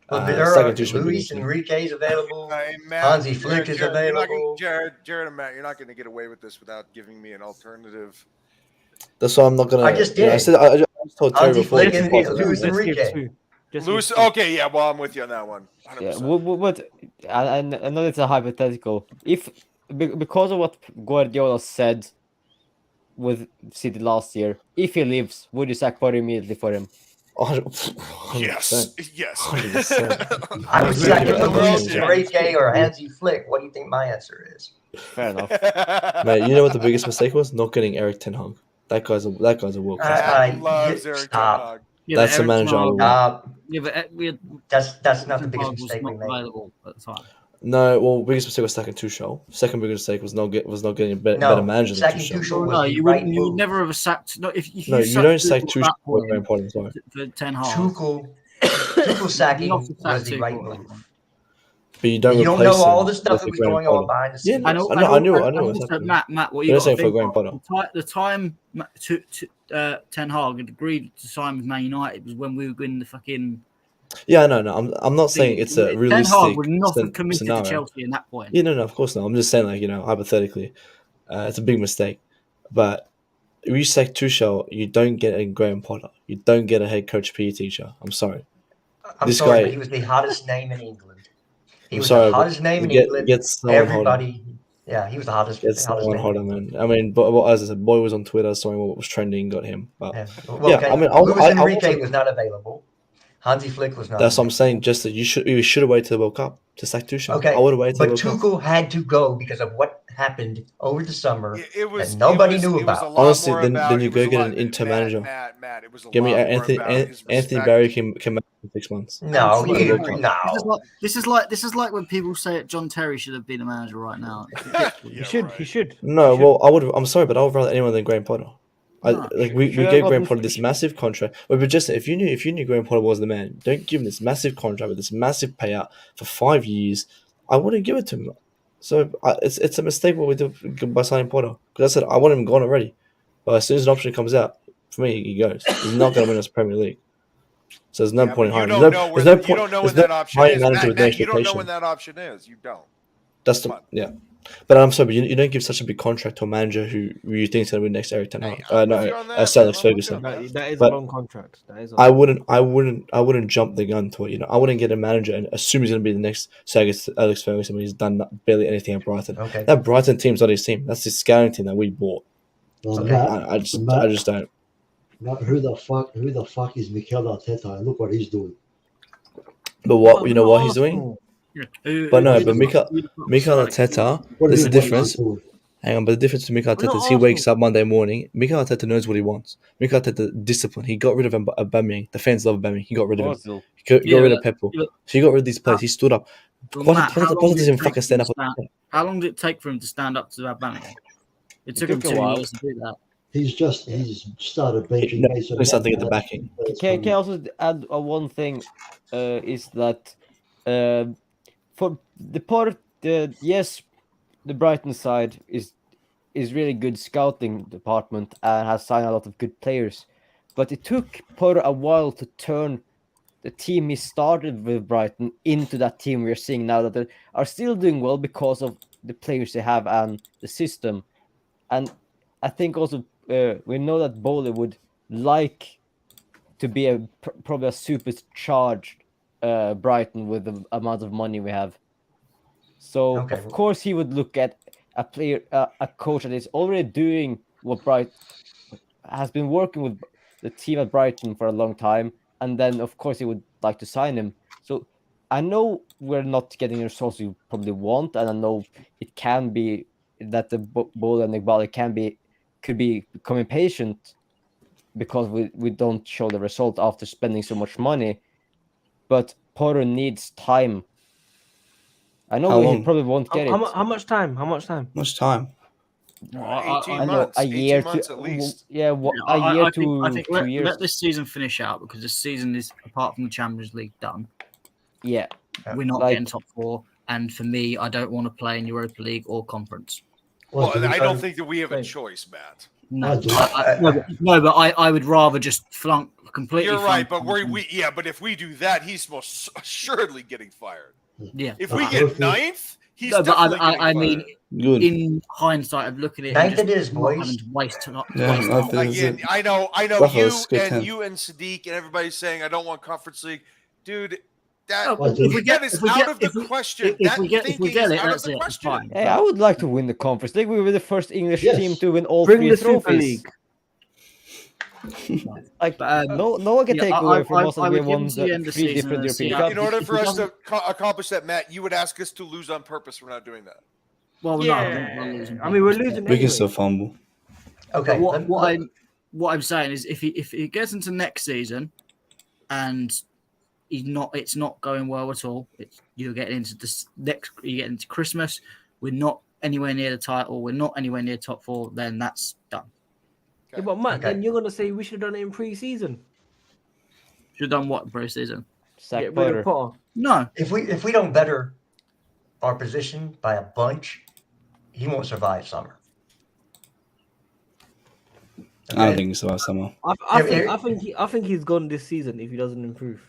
But there second are two should be Luis decent. Enrique is available. Hey, Matt, Hansi Flick is you're not gonna- available. Jared and Matt, you're not going to get away with this without giving me an alternative. That's why I'm not gonna. I just I did. said I just told Terry Hansi before. Flick he and Potter. Luis let's give Enrique. 2. Just Lewis, give 2. okay, yeah, well, I'm with you on that one. 100%. Yeah, but I know it's a hypothetical. If because of what Guardiola said with City last year, if he leaves, would you sack Potter immediately for him? 100%. Yes. 100%. I would sack him to Luis Yeah. Enrique or Hansi Flick. What do you think my answer is? Fair enough. Mate, you know what the biggest mistake was? Not getting Eric Ten Hag. That guy's a world class. Matt loves Eric Ten Stop. Hag. Yeah, That's but the Eric manager I Ten would Hag- want. Yeah, but we had That's not the Ten biggest Hag was mistake not we made. available at the time. No, well, biggest mistake was sacking Tuchel. Second biggest mistake was not getting a better No, manager than sacking Tuchel. Tuchel was No, the you right wouldn't. You would move. never have sacked. No, if No, you don't sack Tuchel Tuchel at that for point very important. Sorry. for Ten Hag. Tuchel sacking You have to sack was the right Tuchel. move. But you don't You don't replace know him all the stuff with that a was Graham going on Potter. behind the Yeah, scenes. I know what's also, happening. Matt, what You're you got saying to for think Graham of, Potter. the time Ten Hag had agreed to sign with Man United was when we were in the fucking Yeah, no. I'm not saying it's a Ten Hag realistic would not have committed to scenario. Chelsea in that point. Yeah, no, of course not. I'm just saying, like, hypothetically, it's a big mistake. But if you sack Tuchel, you don't get a Graham Potter. You don't get a head coach PE teacher. I'm sorry. I'm This sorry, guy- but he was the hottest name in England. He I'm was sorry, the but hottest name in get England. someone hotter. Everybody, yeah, he was the hottest. Get hottest someone name. hotter, man. I mean, but as I said, Boy was on Twitter, saying what was trending, got him. But Yeah. yeah, okay. I mean, Luis Enrique wasn't- was not available. Hansi Flick was not. That's what I'm available. saying. Just that you should have waited till the World Cup to sack Tuchel. Okay, I would have waited till but the World Cup. Tuchel had to go because of what happened over the summer It was that nobody it was, knew it was a about. lot Honestly, more then about, you it was go a get lot- an Inter Matt, manager. Matt, it was a Give me lot more Anthony about his Anthony respect. Barry can manage in 6 months. No, And you, World Cup. no. This is like when people say that John Terry should have been a manager right now. It's ridiculous. Yeah, He should. No, He well, I'm sorry, but I would rather anyone than Graham Potter. No. We Should I gave not Graham move Potter to- this massive contract. But just if you knew Graham Potter was the man, don't give him this massive contract with this massive payout for 5 years. I wouldn't give it to him. So it's a mistake what we did by signing Potter. Because I said I want him gone already. But as soon as an option comes out, for me he goes. He's not going to win us Premier League. So there's no point in hiring. You There's don't know there's no when point. that There's no option hiring is. manager with no Matt, you don't know expectation. when that option is. You don't. That's Come the on. yeah. But I'm sorry, but you don't give such a big contract to a manager who you think is going to win next Eric Ten Hag. I'm with you on that, Sir Alex man. I'm with you Ferguson. on that. That is But a long contract. That is. I wouldn't jump the gun to it. I wouldn't get a manager and assume he's going to be the next Sir Alex Ferguson when he's done barely anything at Brighton. Okay. That Brighton team's not his team. That's his scouting team that we bought. Okay. Matt, I just don't. Matt, who the fuck is Mikel Arteta? And look what he's doing. But what he's doing? But no, but Mikel Arteta. What There's is a it difference. he's doing? Hang on, but the difference with Mikel We're not Arteta is he wakes Arsenal. up Monday morning. Mikel Arteta knows what he wants. Mikel Arteta discipline. He got rid of Aubameyang. The fans love Aubameyang. He got rid of him. Ozil. He got rid of Peppo. So he got rid of these players. He stood up. Matt, how long Potter did doesn't it take fucking stand him up. to How long did it take for him to stand up to Aubameyang? It took him took a 2 while. years to do that. He's started benching No, Mason he's starting to Mount. get the backing. Can I also add one thing? Is that for the part yes, the Brighton side is really good scouting department and has signed a lot of good players, but it took Potter a while to turn the team he started with Brighton into that team we're seeing now that they are still doing well because of the players they have and the system. And I think also we know that Bowley would like to be probably a supercharged Brighton with the amount of money we have. So Okay. of course he would look at a player, a coach that is already doing what Brighton has been working with the team at Brighton for a long time, and then of course he would like to sign him. So I know we're not getting the results you probably want, and I know it can be that the Bowley and Iqbal could be becoming patient because we don't show the result after spending so much money. But Potter needs time. I know How he long? probably won't get it. How much time? How much time? Much time. 18 I know months. a 18 year months to at least. a year I to think 2 years. let this season finish out because this season is, apart from the Champions League, done. Yeah, We're not Like- getting top four, and for me, I don't want to play in Europa League or Conference. Well, to be I don't fair, think that we have a choice, Matt. No, I do. but I would rather just flunk completely. You're right, but flunk- but if we do that, he's most assuredly getting fired. yeah. If we Uh, get hopefully- ninth, he's No, but definitely getting I fired. mean, Good. in hindsight of looking at it, Ninth and it just is, not boys. having to waste Yeah, waste I time. think- Again, I know Rafa you is good and 10. you and Sadiq and everybody's saying I don't want Conference League, dude. That No, if we get- that is if we out get- of the if we- question. if That we get thinking it, is out of that's the it. It's question. fine. Hey, I would like to win the Conference League. We were the first English Yes. team to win all Bring 3 the Super trophies. League. Like But, no one can yeah, take I- away from I- us I that we would give won him to the end the of 3 season different and European see how- cups. In order If for he us to accomplish that, Matt, you would ask us to lose on purpose for not doing that. well, no, Yeah. we're losing. I mean, we're losing. We can anyway. still fumble. Okay. But what I'm saying is, if he gets into next season, and it's not going well at all. You're getting into this next. You get into Christmas. We're not anywhere near the title. We're not anywhere near top 4. Then that's done. Yeah, but Matt, Okay. then you're gonna say we should have done it in pre-season. Should have done what in pre-season? Sack Get rid Potter. of Potter. No. if we don't better our position by a bunch, he won't survive summer. I don't think so. Summer. I think he's gone this season if he doesn't improve.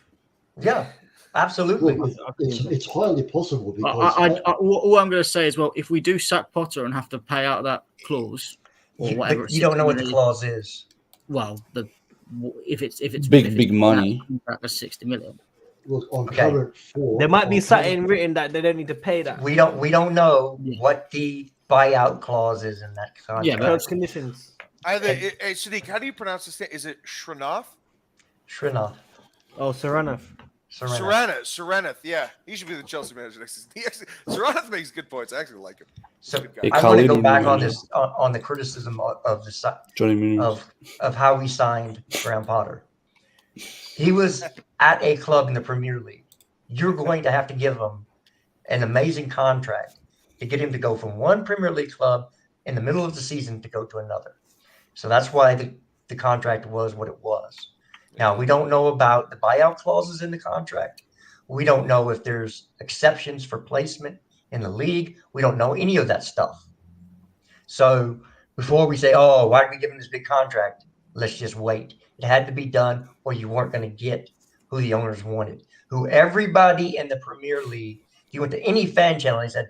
Yeah, absolutely. Look, it's highly possible because All I'm going to say is, well, if we do sack Potter and have to pay out that clause or whatever, But you don't know what the 60 clause is. well, if it's Big money. That's 60 million. look on Okay. current form. There might be on something written that they don't need to pay that. We don't know Yeah. what the buyout clause is in that contract. Yeah, but- Terms, conditions. Hey, Sadiq, how do you pronounce this name? Is it Shrinoff? Shrinoff. Oh, Serrano. Serenith, yeah. He should be the Chelsea manager next season. Serenith makes good points. I actually like him. So Good guy. Hey, I want to Khalid go back on Munoz. this on the criticism of the Johnny Munoz. of how we signed Graham Potter. He was at a club in the Premier League. You're going to have to give him an amazing contract to get him to go from one Premier League club in the middle of the season to go to another. So that's why the contract was what it was. Now, we don't know about the buyout clauses in the contract. We don't know if there's exceptions for placement in the league. We don't know any of that stuff. So before we say, oh, why did we give him this big contract? Let's just wait. It had to be done or you weren't going to get who the owners wanted. Who everybody in the Premier League, you went to any fan channel and said,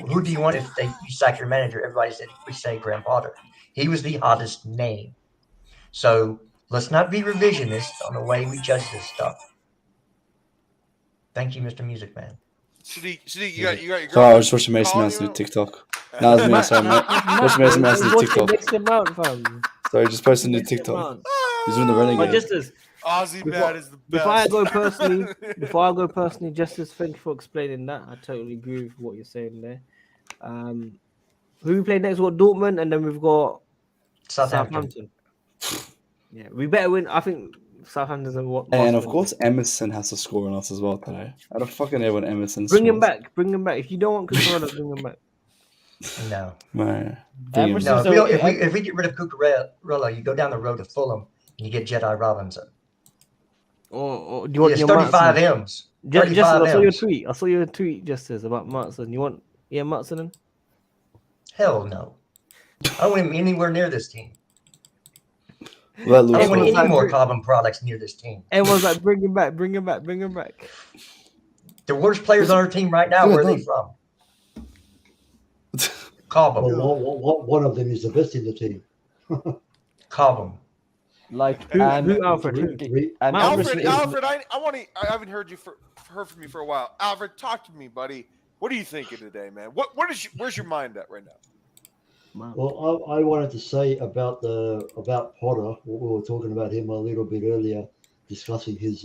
who do you want if you sack your manager? Everybody said, we say Graham Potter. He was the hottest name. So let's not be revisionist on the way we judge this stuff. Thank you, Mr. Music Man. Sadiq, you got your Sorry, I was girlfriend watching Mason calling Mouse do you? TikTok. No, it's me. Sorry, mate. Watching Mason Mouse do TikTok. Next amount, fam. Sorry, just posted a new Next TikTok. amount. He's doing the But renegade. just as Aussie Matt is the best. before I go personally, Justice, thank you for explaining that. I totally agree with what you're saying there. Who we play next? We've got Dortmund, and then we've got Southampton. Yeah, we better win. I think Southampton's and what. And of course, Emerson has to score on us as well today. I don't fucking know when Emerson bring him scores. back. Bring him back. If you don't want Cucurella, bring him back. No. Man, bring him Emerson- back. No, So- if we get rid of Cucurella, you go down the road to Fulham and you get Jedi Robinson. Or do you want It's your 35 Martson? M's. Just, 35 I saw your M's. tweet. I saw your tweet, Justice, about Martson. You want Martson then? Hell no. I don't want him anywhere near this team. Let I Lewis don't want Everyone's any like- more carbon products near this team. Everyone's like, bring him back, bring him back, bring him back. The worst players on our team right now, Yeah, where are they done. from? Well, Cobham. one of them is the best in the team. Cobham. Like Who- and who, Alfred? Who? and Alfred Emerson is- Alfred, I want to. I haven't heard from you for a while. Alfred, talk to me, buddy. What are you thinking today, man? Where's your mind at right now? Well, I wanted to say about Potter. We were talking about him a little bit earlier, discussing his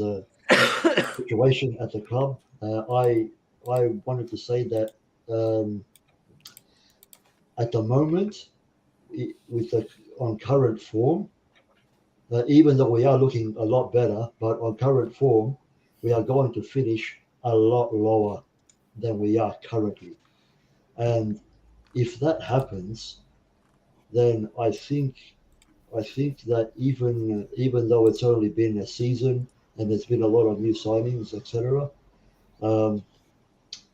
situation at the club. I wanted to say that at the moment, on current form, even though we are looking a lot better, but on current form, we are going to finish a lot lower than we are currently. And if that happens, then I think that even though it's only been a season and there's been a lot of new signings, etc.,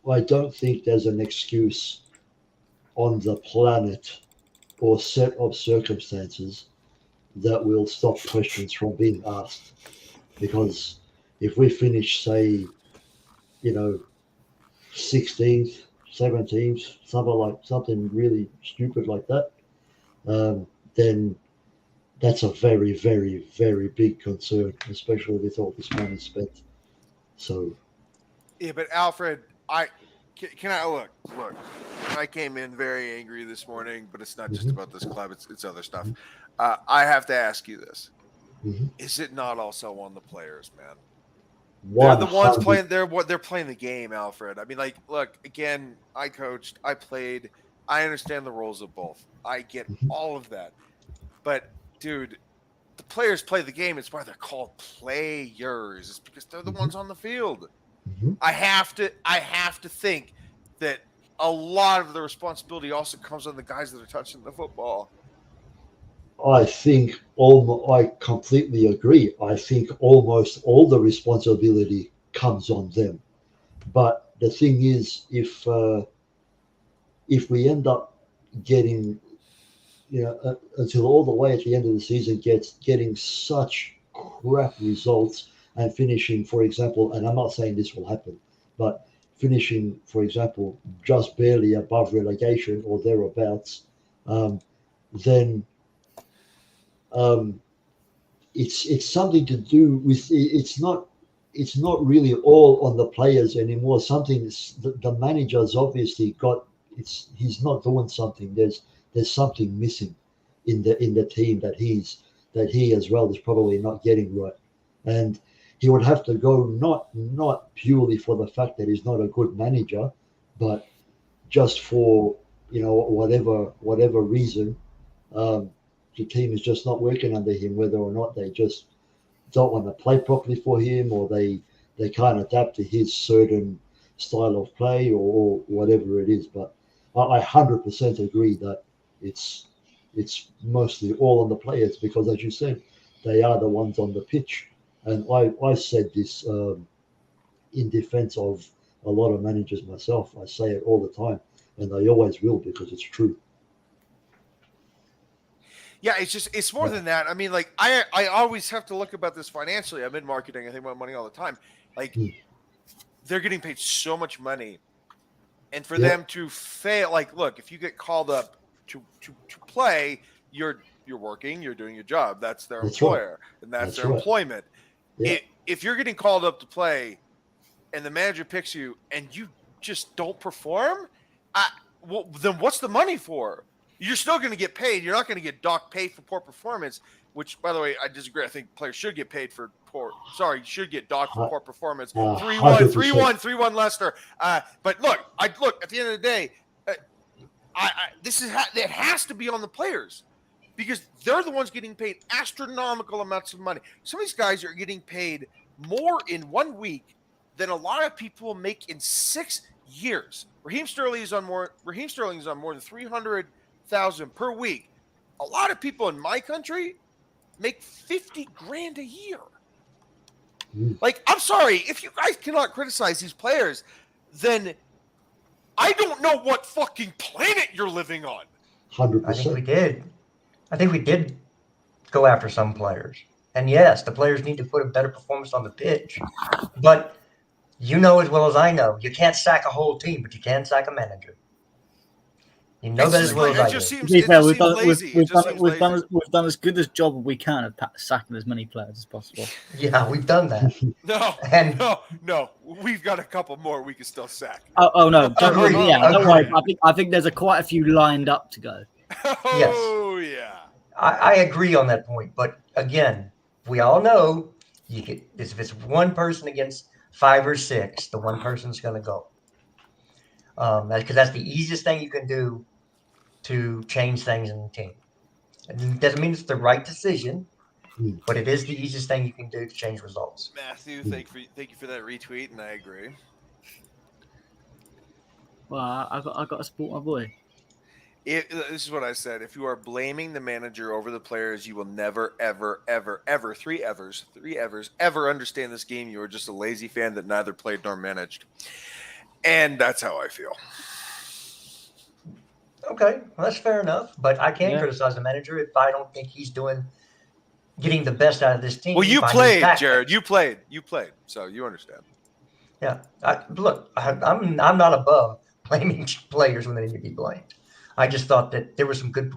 I don't think there's an excuse on the planet or set of circumstances that will stop questions from being asked. Because if we finish, say, 16th, 17th, something really stupid like that, then that's a very, very, very big concern, especially with all this money spent. So, Yeah, but Alfred, can I look? I came in very angry this morning, but it's not just about this club; it's other stuff. I have to ask you this: Is it not also on the players, man? They're the ones playing. They're playing the game, Alfred. I mean, like, look again. I coached. I played. I understand the roles of both. I get all of that, but dude, the players play the game. It's why they're called players. It's because they're the ones on the field. I have to think that a lot of the responsibility also comes on the guys that are touching the football. I completely agree. I think almost all the responsibility comes on them. But the thing is, if we end up getting, until all the way at the end of the season getting such crap results and finishing, for example, and I'm not saying this will happen, but finishing, for example, just barely above relegation or thereabouts, then it's something to do with it's not really all on the players anymore. Something the manager's obviously got. He's not doing something. There's something missing in the team that he as well is probably not getting right, and he would have to go not purely for the fact that he's not a good manager, but just for whatever reason, the team is just not working under him. Whether or not they just don't want to play properly for him, or they can't adapt to his certain style of play, or whatever it is. But I 100% agree that it's mostly all on the players, because, as you said, they are the ones on the pitch. And I said this in defense of a lot of managers myself. I say it all the time, and I always will, because it's true. Yeah, it's more than that. I mean, like, I always have to look about this financially. I'm in marketing. I think about money all the time. Like, they're getting paid so much money, and for them to fail, like, look, if you get called up to play, you're working, you're doing your job. That's their employer, and that's their employment. Yeah. If you're getting called up to play, and the manager picks you, and you just don't perform, well, then what's the money for? You're still going to get paid. You're not going to get docked pay for poor performance, which, by the way, I disagree. I think players should get paid for should get docked for poor performance. 3-1, 3-1, 3-1 Leicester. But look, at the end of the day, it has to be on the players, because they're the ones getting paid astronomical amounts of money. Some of these guys are getting paid more in 1 week than a lot of people make in 6 years. Raheem Sterling is on more than 300,000 per week. A lot of people in my country make 50 grand a year. Like, I'm sorry, if you guys cannot criticize these players, then I don't know what fucking planet you're living on. 100%. I think we did go after some players. And yes, the players need to put a better performance on the pitch. But you know as well as I know, you can't sack a whole team, but you can sack a manager. You know that as well as I do. We've done as good a job as we can of sacking as many players as possible. Yeah, we've done that. No. We've got a couple more we can still sack. Oh no, don't worry. I think there's quite a few lined up to go. Oh yeah. I agree on that point, but again, we all know if it's one person against 5 or 6, the one person's going to go. Because that's the easiest thing you can do to change things in the team. It doesn't mean it's the right decision, but it is the easiest thing you can do to change results. Matthew, thank you for that retweet, and I agree. Well, I got to support my boy. This is what I said. If you are blaming the manager over the players, you will never, ever, ever, ever, three evers, ever understand this game. You are just a lazy fan that neither played nor managed. And that's how I feel. Okay, well, that's fair enough. But I can't criticize the manager if I don't think he's getting the best out of this team. Well, you played, Jared. You played. So you understand. Yeah. I'm not above blaming players when they need to be blamed. I just thought that there were some good.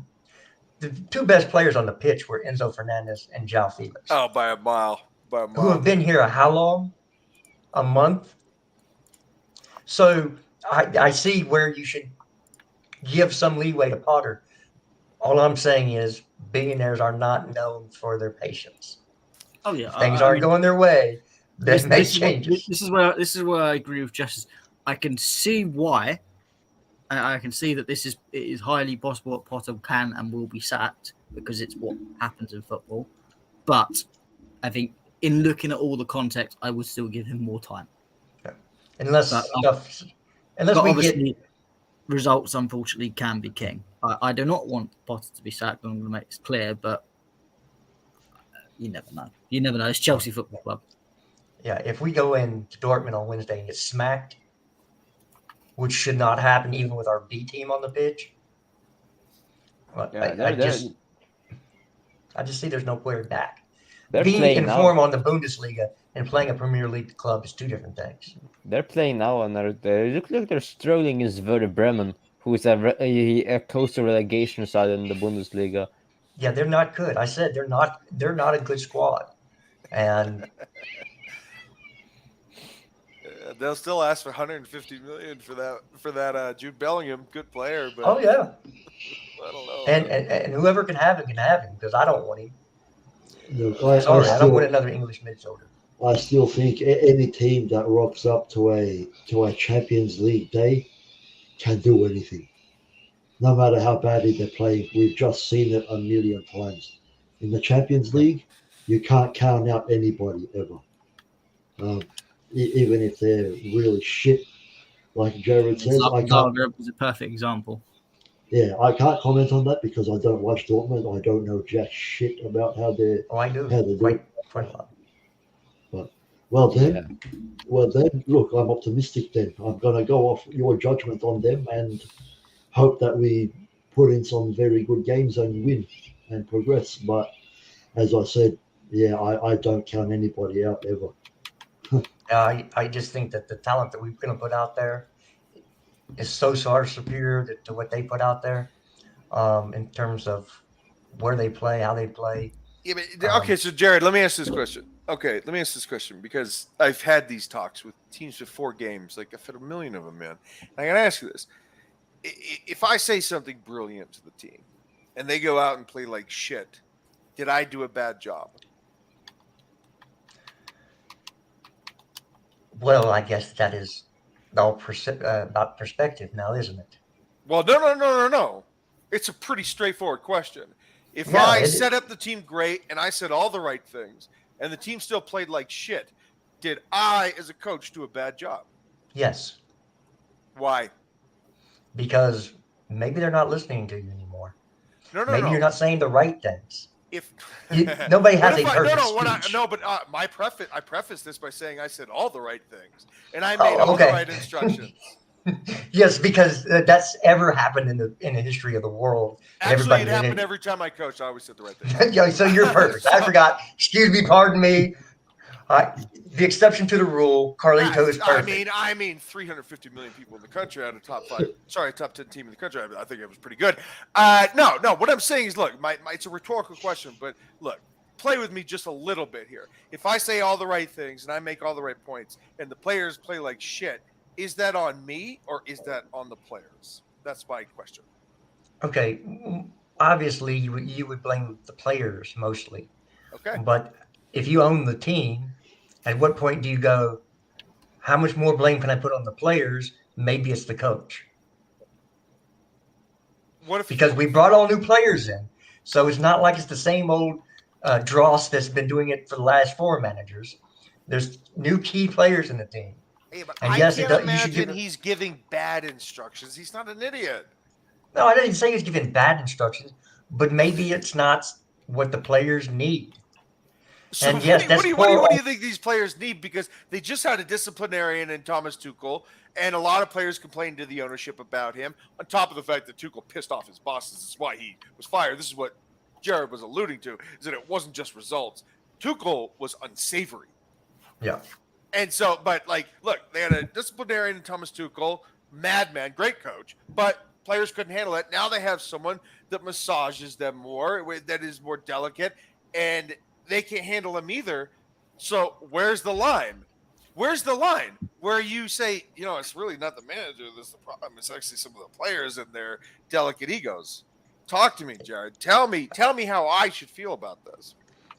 The two best players on the pitch were Enzo Fernandez and Joao Felix. Oh, by a mile. Who have been here how long? A month. So I see where you should give some leeway to Potter. All I'm saying is billionaires are not known for their patience. Oh yeah, if things aren't going their way, they make changes. This is where I agree with Justice. I can see why. I can see that it is highly possible that Potter can and will be sacked because it's what happens in football. But I think in looking at all the context, I would still give him more time. Yeah. Unless we get results, unfortunately, can be king. I do not want Potter to be sacked. I'm going to make this clear, but you never know. You never know. It's Chelsea Football Club. Yeah, if we go into Dortmund on Wednesday and get smacked, which should not happen even with our B team on the pitch. Well, I just see there's no player back. Being informed on the Bundesliga and playing a Premier League club is two different things. They're playing now, and they look like they're struggling against Werder Bremen, who is a close to relegation side in the Bundesliga. Yeah, they're not good. I said they're not a good squad, and They'll still ask for 150 million for that Jude Bellingham, good player, but oh yeah, I don't know. and whoever can have him because I don't want him. Look, Sorry, I don't want another English midfielder. I still think any team that rocks up to a Champions League day can do anything, no matter how badly they're playing. We've just seen it a million times. In the Champions League, you can't count out anybody ever, even if they're really shit. Like Jared says, Zagreb is a perfect example. Yeah, I can't comment on that because I don't watch Dortmund. I don't know jack shit about how they're. Oh, I do. How they do. Quite a lot. But well then, look, I'm optimistic. Then I'm gonna go off your judgment on them and hope that we put in some very good games and win and progress. But as I said, yeah, I don't count anybody out ever. I just think that the talent that we're going to put out there is so far superior to what they put out there, in terms of where they play, how they play. Yeah, but, okay, so Jared, let me ask this question. Okay, let me ask this question because I've had these talks with teams with 4 games. Like, I've had a million of them, man. And I got to ask you this. If I say something brilliant to the team and they go out and play like shit, did I do a bad job? Well, I guess that is all about perspective now, isn't it? Well, no. It's a pretty straightforward question. If I set up the team great and I said all the right things and the team still played like shit, did I, as a coach, do a bad job? Yes. Why? Because maybe they're not listening to you anymore. Maybe No. you're not saying the right things. If nobody has a perfect speech. I preface this by saying I said all the right things and I made all the right instructions. Yes, because that's ever happened in the history of the world. Actually, it happened every time I coached. I always said the right thing. Yeah, so you're perfect. I forgot. Excuse me. Pardon me. The exception to the rule. Carlito is perfect. I mean, 350 million people in the country out of top 10 team in the country. I think it was pretty good. No. What I'm saying is, look, it's a rhetorical question, but look, play with me just a little bit here. If I say all the right things and I make all the right points, and the players play like shit, is that on me or is that on the players? That's my question. Okay, obviously you would blame the players mostly. Okay. But if you own the team, at what point do you go, how much more blame can I put on the players? Maybe it's the coach. Because we brought all new players in. So it's not like it's the same old dross that's been doing it for the last 4 managers. There's new key players in the team. Hey, but and I yes, can't imagine he's giving bad instructions. He's not an idiot. No, I didn't say he's giving bad instructions, but maybe it's not what the players need. So and yes, what do you think these players need? Because they just had a disciplinarian in Thomas Tuchel, and a lot of players complained to the ownership about him, on top of the fact that Tuchel pissed off his bosses. This is why he was fired. This is what Jared was alluding to, is that it wasn't just results. Tuchel was unsavory. Yeah. And so, but like, look, they had a disciplinarian in Thomas Tuchel, madman, great coach, but players couldn't handle it. Now they have someone that massages them more, that is more delicate, and they can't handle him either. So where's the line? Where's the line where you say, it's really not the manager that's the problem. It's actually some of the players and their delicate egos. Talk to me, Jared. Tell me how I should feel about this.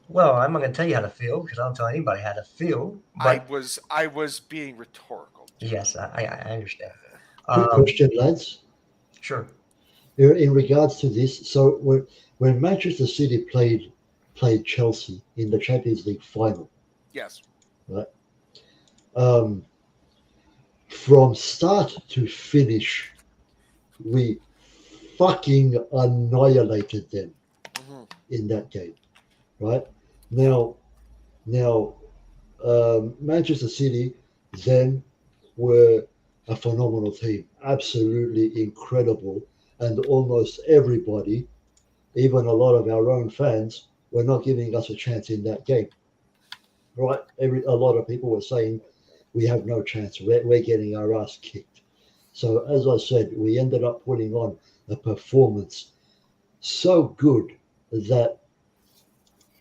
Well, I'm not going to tell you how to feel because I don't tell anybody how to feel. But I was being rhetorical. Yes, I understand. Quick question, lads. Sure. In regards to this, so when Manchester City played Chelsea in the Champions League final, yes, right? From start to finish, we fucking annihilated them in that game, right? Now, Manchester City then were a phenomenal team, absolutely incredible, and almost everybody, even a lot of our own fans, were not giving us a chance in that game, right? A lot of people were saying we have no chance. We're getting our ass kicked. So as I said, we ended up putting on a performance so good that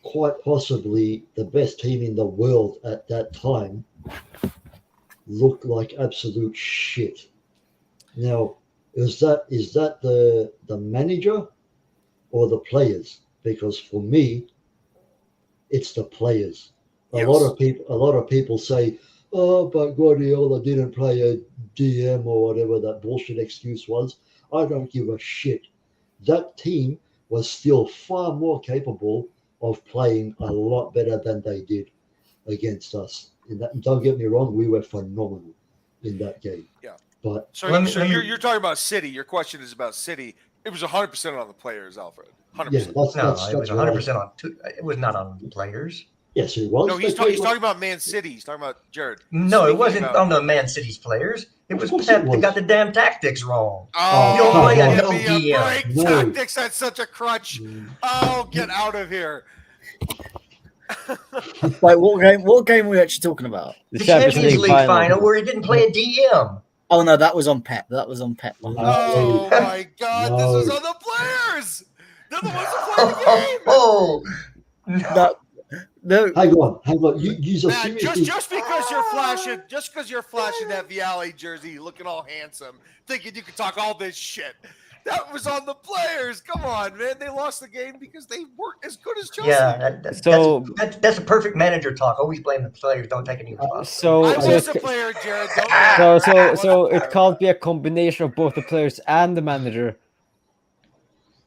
quite possibly the best team in the world at that time looked like absolute shit. Now, is that the manager or the players? Because for me, it's the players. A lot of people say, "Oh, but Guardiola didn't play a DM or whatever that bullshit excuse was." I don't give a shit. That team was still far more capable of playing a lot better than they did against us. Don't get me wrong, we were phenomenal in that game. Yeah. But So, you're talking about City. Your question is about City. It was 100% on the players, Alfred. 100%. yeah, that's it was what 100% on. It was not on the players. Yes, it was. No, he's talking about Man City. He's talking about Jared. No, it wasn't on the Man City's players. It was Pep that got the damn tactics wrong. Oh, you don't play a give no me DM. break. No. Tactics, that's such a crutch. Oh, get out of here. Wait, what game are we actually talking about? The Champions League final where he didn't play a DM. Oh no, that was on Pep. That was on Pep. Oh my God, this was on the players. They're the ones who played the game. No. Hang on. You are Man, seriously just because you're flashing that Vialli jersey, looking all handsome, thinking you could talk all this shit. That was on the players. Come on, man. They lost the game because they weren't as good as Chelsea. Yeah, that's a perfect manager talk. Always blame the players. Don't take any I responsibility. was a player, Jared. Don't so it can't be a combination of both the players and the manager.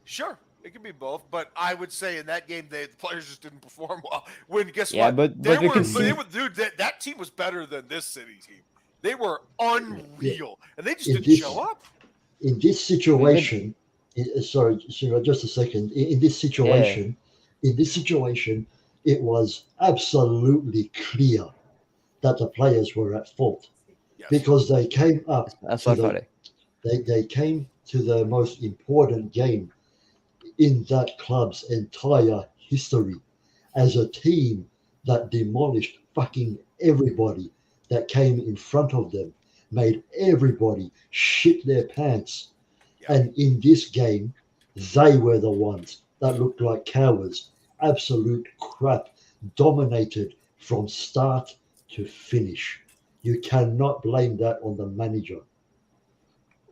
Sure, it could be both, but I would say in that game the players just didn't perform well. Guess Yeah, what? but we can see. Dude, that team was better than this City team. They were unreal, and they just didn't show up. In this situation, sorry, just a second. In this situation, it was absolutely clear that the players were at fault because they came up. That's so funny. They came to the most important game in that club's entire history as a team that demolished fucking everybody that came in front of them, made everybody shit their pants. And in this game, they were the ones that looked like cowards. Absolute crap. Dominated from start to finish. You cannot blame that on the manager.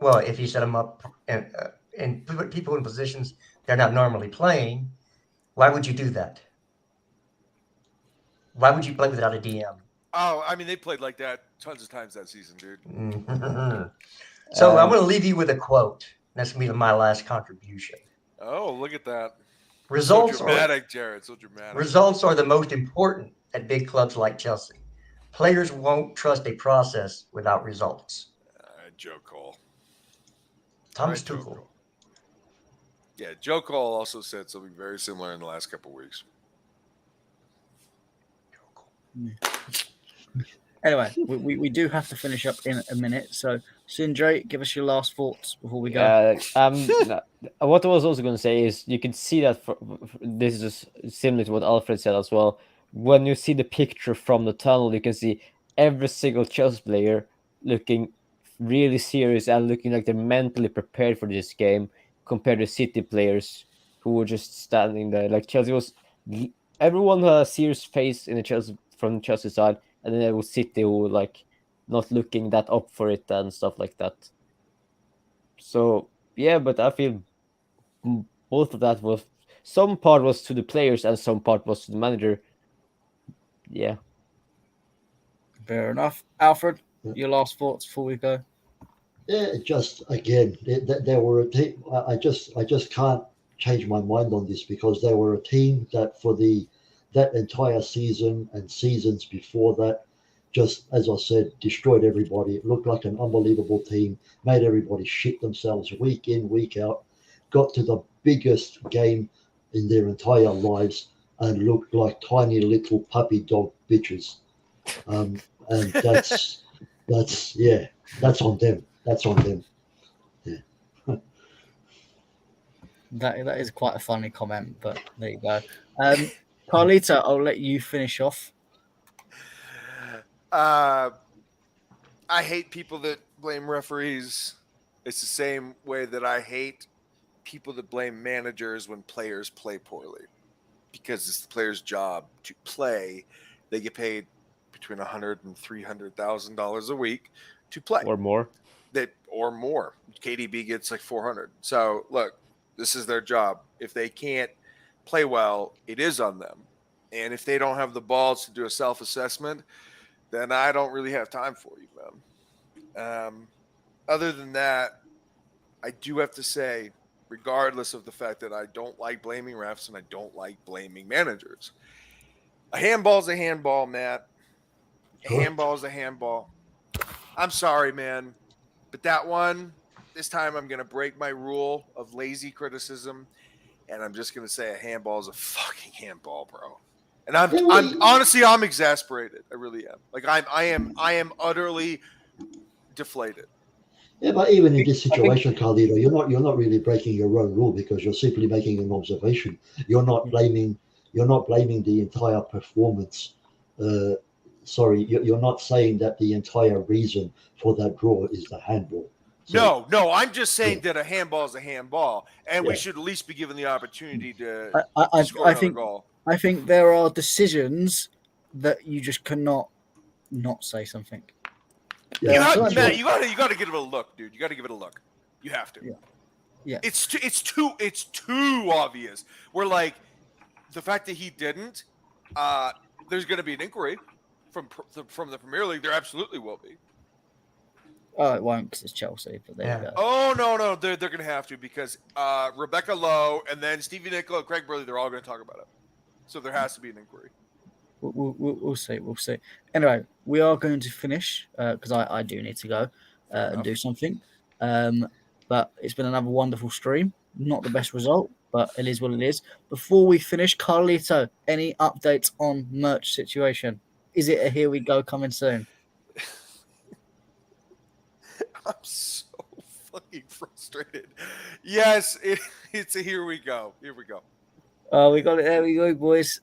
Well, if you set them up and put people in positions they're not normally playing, why would you do that? Why would you play without a DM? Oh, I mean, they played like that tons of times that season, dude. So I'm going to leave you with a quote. That's going to be my last contribution. Oh, look at that. Results so dramatic, Jared. So dramatic. Results are the most important at big clubs like Chelsea. Players won't trust a process without results. Joe Cole. Thomas Tuchel. Yeah, Joe Cole also said something very similar in the last couple of weeks. Anyway, we do have to finish up in a minute. So, Sindre, give us your last thoughts before we go. What I was also going to say is you can see that this is similar to what Alfred said as well. When you see the picture from the tunnel, you can see every single Chelsea player looking really serious and looking like they're mentally prepared for this game compared to City players who were just standing there. Like Chelsea was, everyone had a serious face in the Chelsea from the Chelsea side, and then there was City who were like not looking that up for it and stuff like that. So yeah, but I feel both of that was, some part was to the players and some part was to the manager. Yeah. Fair enough. Alfred, your last thoughts before we go? Yeah, just again, they were a team. I just can't change my mind on this because they were a team that for that entire season and seasons before that, just as I said, destroyed everybody. It looked like an unbelievable team, made everybody shit themselves week in, week out, got to the biggest game in their entire lives and looked like tiny little puppy dog bitches. And that's on them. That's on them. Yeah. That is quite a funny comment, but there you go. Carlita, I'll let you finish off. I hate people that blame referees. It's the same way that I hate people that blame managers when players play poorly, because it's the player's job to play. They get paid between $100,000 and $300,000 a week to play, or more. or more. KDB gets like 400. So look, this is their job. If they can't play well, it is on them. And if they don't have the balls to do a self-assessment, then I don't really have time for you, man. Other than that, I do have to say, regardless of the fact that I don't like blaming refs and I don't like blaming managers, a handball is a handball, Matt. A handball is a handball. I'm sorry, man. But that one, this time I'm going to break my rule of lazy criticism, and I'm just going to say a handball is a fucking handball, bro. And I'm honestly, I'm exasperated. I really am. Like I am utterly deflated. Yeah, but even in this situation, Carlito, you're not really breaking your own rule, because you're simply making an observation. You're not blaming the entire performance. You're not saying that the entire reason for that draw is the handball. So, No, I'm just saying that a handball is a handball, and we should at least be given the opportunity to score another goal. I think there are decisions that you just cannot not say something. Matt, you got to give it a look, dude. You got to give it a look. You have to. Yeah. It's too obvious. We're like, the fact that he didn't. There's going to be an inquiry from the Premier League. There absolutely will be. Oh, it won't, because it's Chelsea. But there you go. Oh no, they're going to have to, because Rebecca Lowe and then Stevie Nicol and Craig Burley, they're all going to talk about it. So there has to be an inquiry. We'll see. We'll see. Anyway, we are going to finish because I do need to go and do something. But it's been another wonderful stream. Not the best result, but it is what it is. Before we finish, Carlito, any updates on merch situation? Is it a here we go coming soon? I'm so fucking frustrated. Yes, it's a here we go. Here we go. We got it. There we go, boys.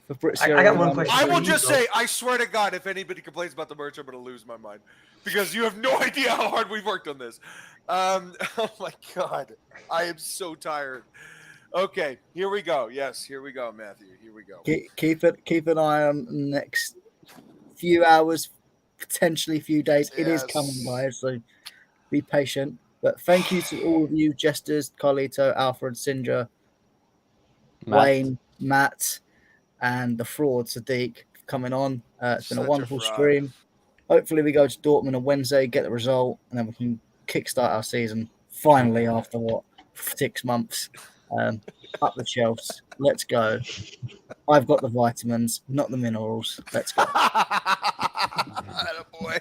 I got one question. I will just say, I swear to God, if anybody complains about the merch, I'm going to lose my mind, because you have no idea how hard we've worked on this. Oh my God, I am so tired. Okay, here we go. Yes, here we go, Matthew. Here we go. Keep an eye on the next few hours, potentially few days. It is coming, guys, so be patient. But thank you to all of you, Jesters, Carlito, Alfred, Sindra, Wayne, Matt, and the fraud Sadiq coming on. It's been a wonderful stream. Hopefully we go to Dortmund on Wednesday, get the result, and then we can kickstart our season finally after 6 months. Up the shelves. Let's go. I've got the vitamins, not the minerals. Let's go. Attaboy.